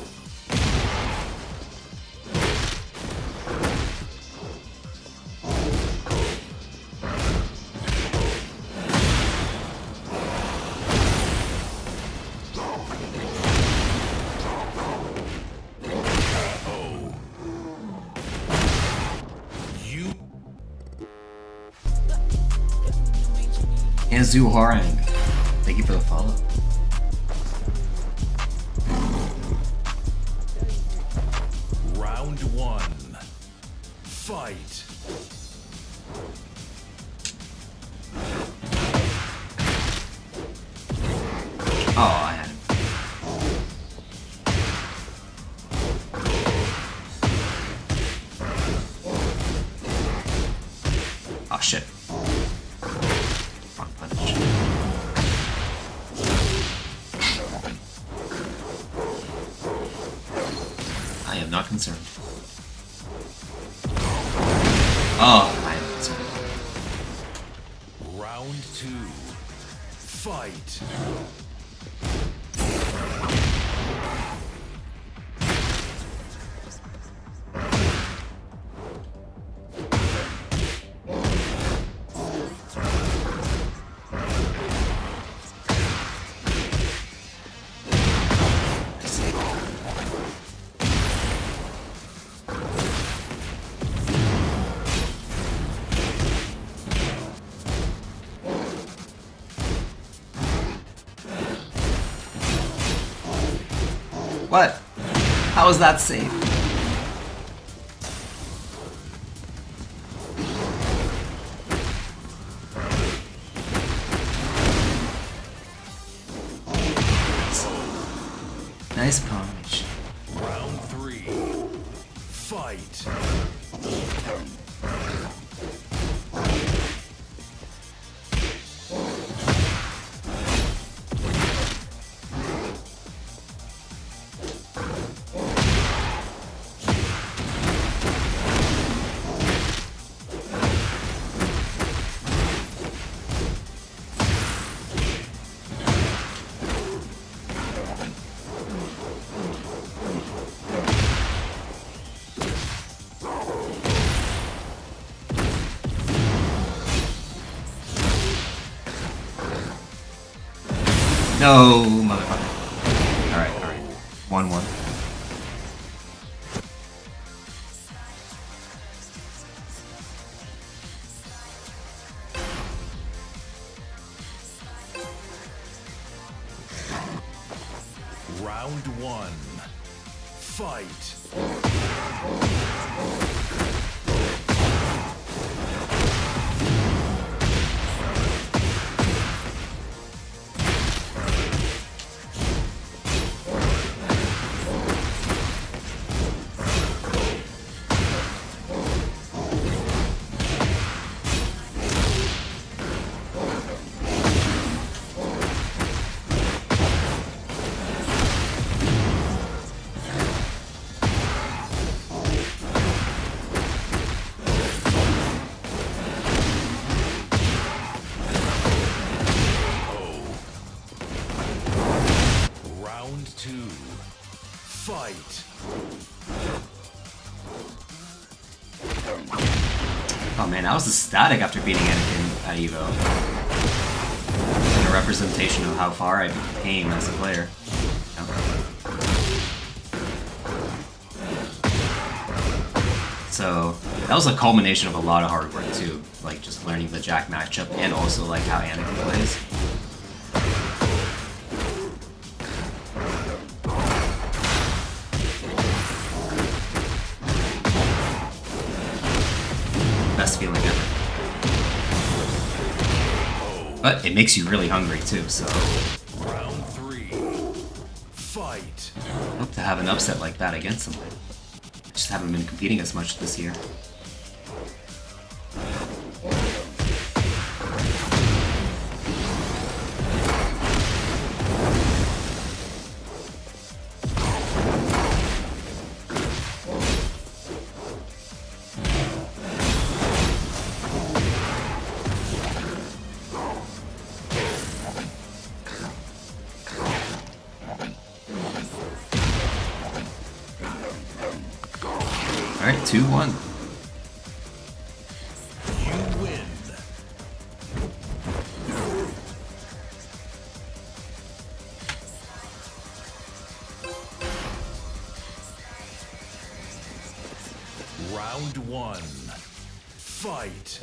You And Zhu Horang. Thank you for the follow. Round 1. Fight. Oh, I had him. Oh shit. Wrong punish. I am not concerned. Oh, I am concerned. Round 2. Fight. What? How is that safe? Nice punch. Round 3. Fight. No, motherfucker. Alright, alright. 1-1. Round 1. Fight. Round 2. Fight. Oh man, I was ecstatic after beating Anakin at Evo. And a representation of how far I became as a player. You know? So that was a culmination of a lot of hard work too, like just learning the Jack matchup and also like how Anakin plays. Best feeling ever. But it makes you really hungry too, so Round 3. Fight. I hope to have an upset like that against him. Just haven't been competing as much this year. 2-1. You win. Round 1. Fight.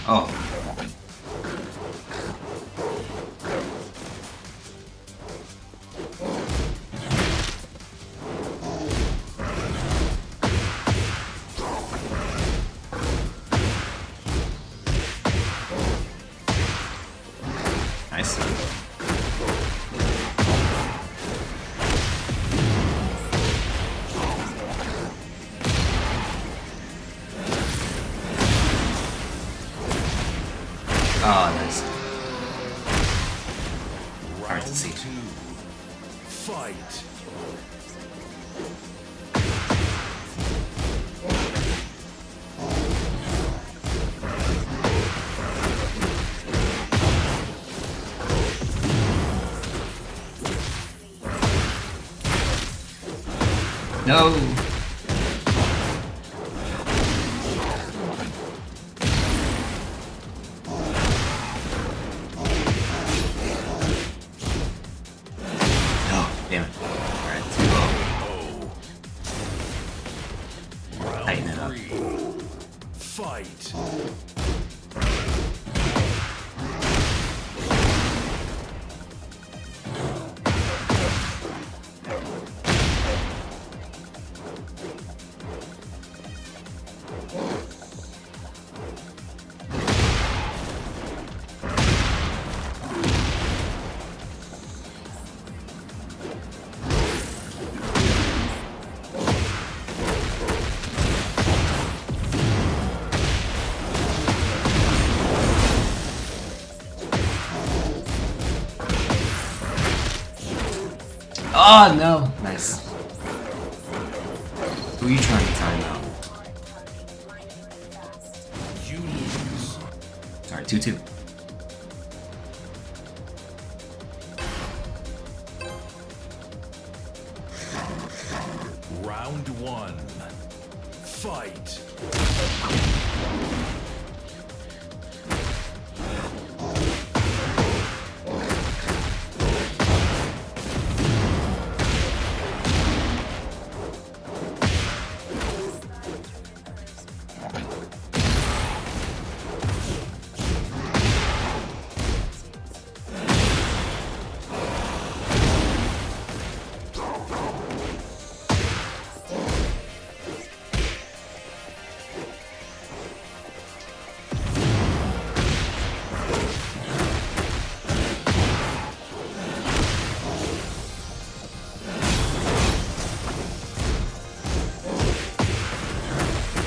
Oh. Nice. Oh, nice. Hard to see. 2. Fight. No. Oh, damn it. Alright, 2-0. Tighten it up. 3. Fight. Oh, no. Nice. Who are you trying to time out? You lose. Alright, 2-2. Round 1. Fight.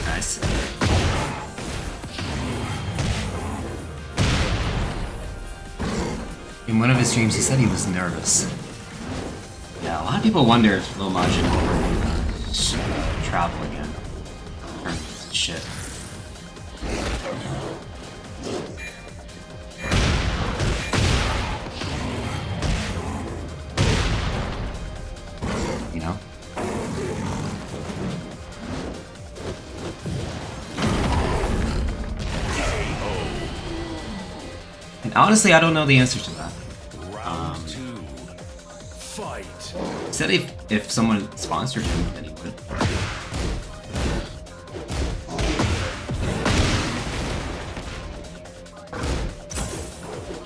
Nice. In one of his streams, he said he was nervous. Yeah, a lot of people wonder if Lil Majin will travel again. Or shit. You know? And honestly, I don't know the answer to that. Round 2. Fight. He said if someone sponsored him, then he would.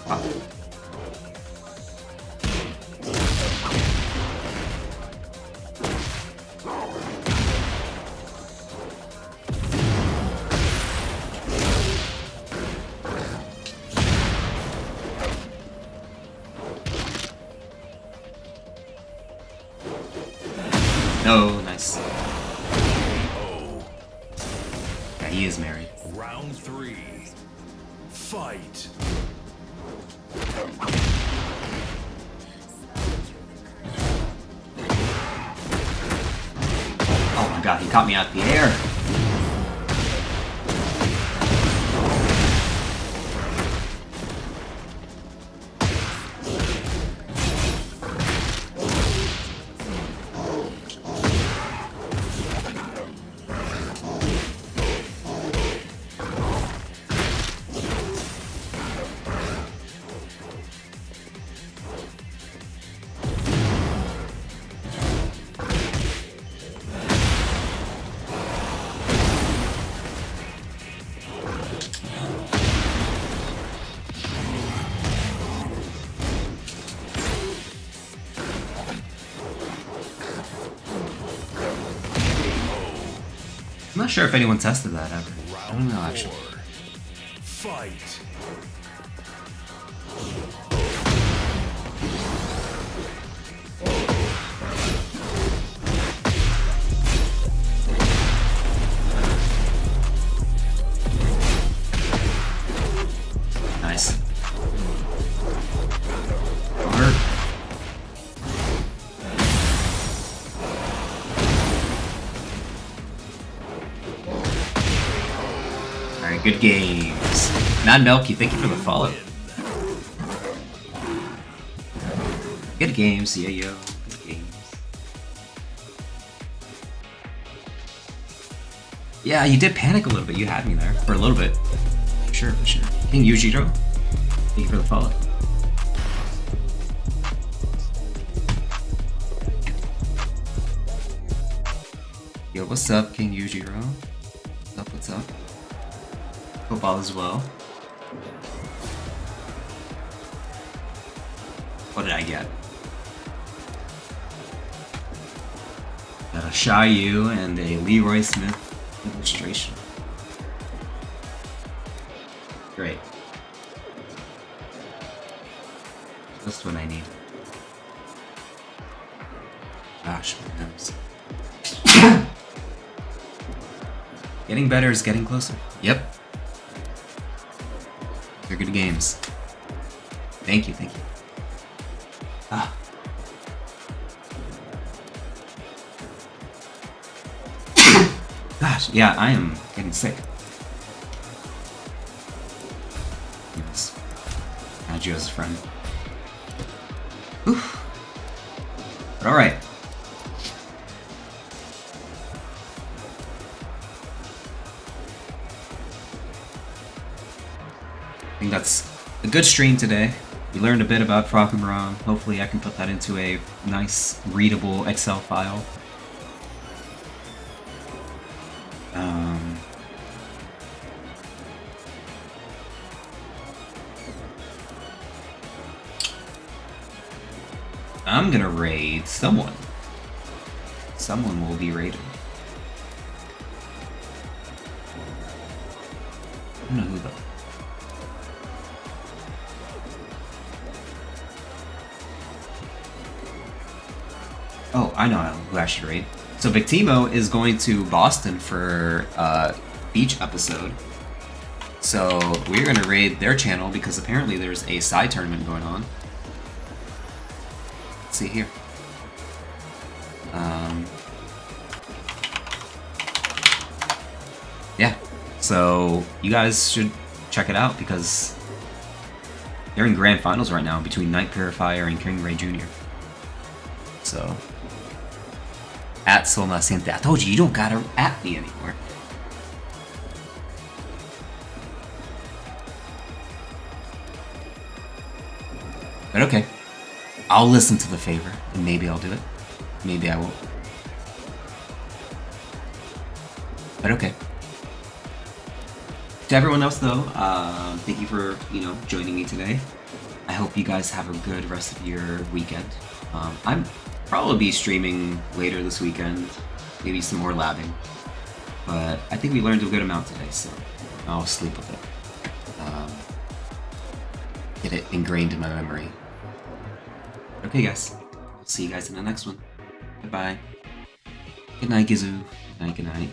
Wow. No, nice. Yeah, he is married. Round 3. Fight. Oh my god, he caught me out the air. I'm not sure if anyone tested that ever. I don't know actually. Fight. Nice. Hurt. Alright, good games. Mad Melky, thank you for the follow. Good games, yeah, yo. Good games. Yeah, you did panic a little bit. You had me there for a little bit. For sure, for sure. King Yujiro, thank you for the follow. Yo, what's up, King Yujiro? What's up, what's up? Hope all is well. What did I get? Got a Shy Yu and a Leroy Smith illustration. Great. Just what I need. Gosh, my nose. Getting better is getting closer. Yep. They're good games. Thank you, thank you. Ah. Gosh, yeah, I am getting sick. Yes. Gio's friend. Oof. But alright. I think that's a good stream today. We learned a bit about Frakamaran. Hopefully I can put that into a nice, readable Excel file. I'm gonna raid someone. Someone will be raided. I don't know who though. Oh, I know who I should raid. So Victimo is going to Boston for beach episode. So we're gonna raid their channel because apparently there's a side tournament going on. Let's see here. Yeah. So you guys should check it out because they're in grand finals right now between Night Purifier and King Ray Jr. So at Sol Naciente. I told you, you don't gotta at me anymore. But okay. I'll listen to the favor, and maybe I'll do it. Maybe I won't. But okay. To everyone else, though, thank you for, joining me today. I hope you guys have a good rest of your weekend. I'm probably be streaming later this weekend, maybe some more labbing. But I think we learned a good amount today, so I'll sleep with it. Get it ingrained in my memory. Okay, guys. I'll see you guys in the next one. Goodbye. Good night, Gizu. Good night, good night.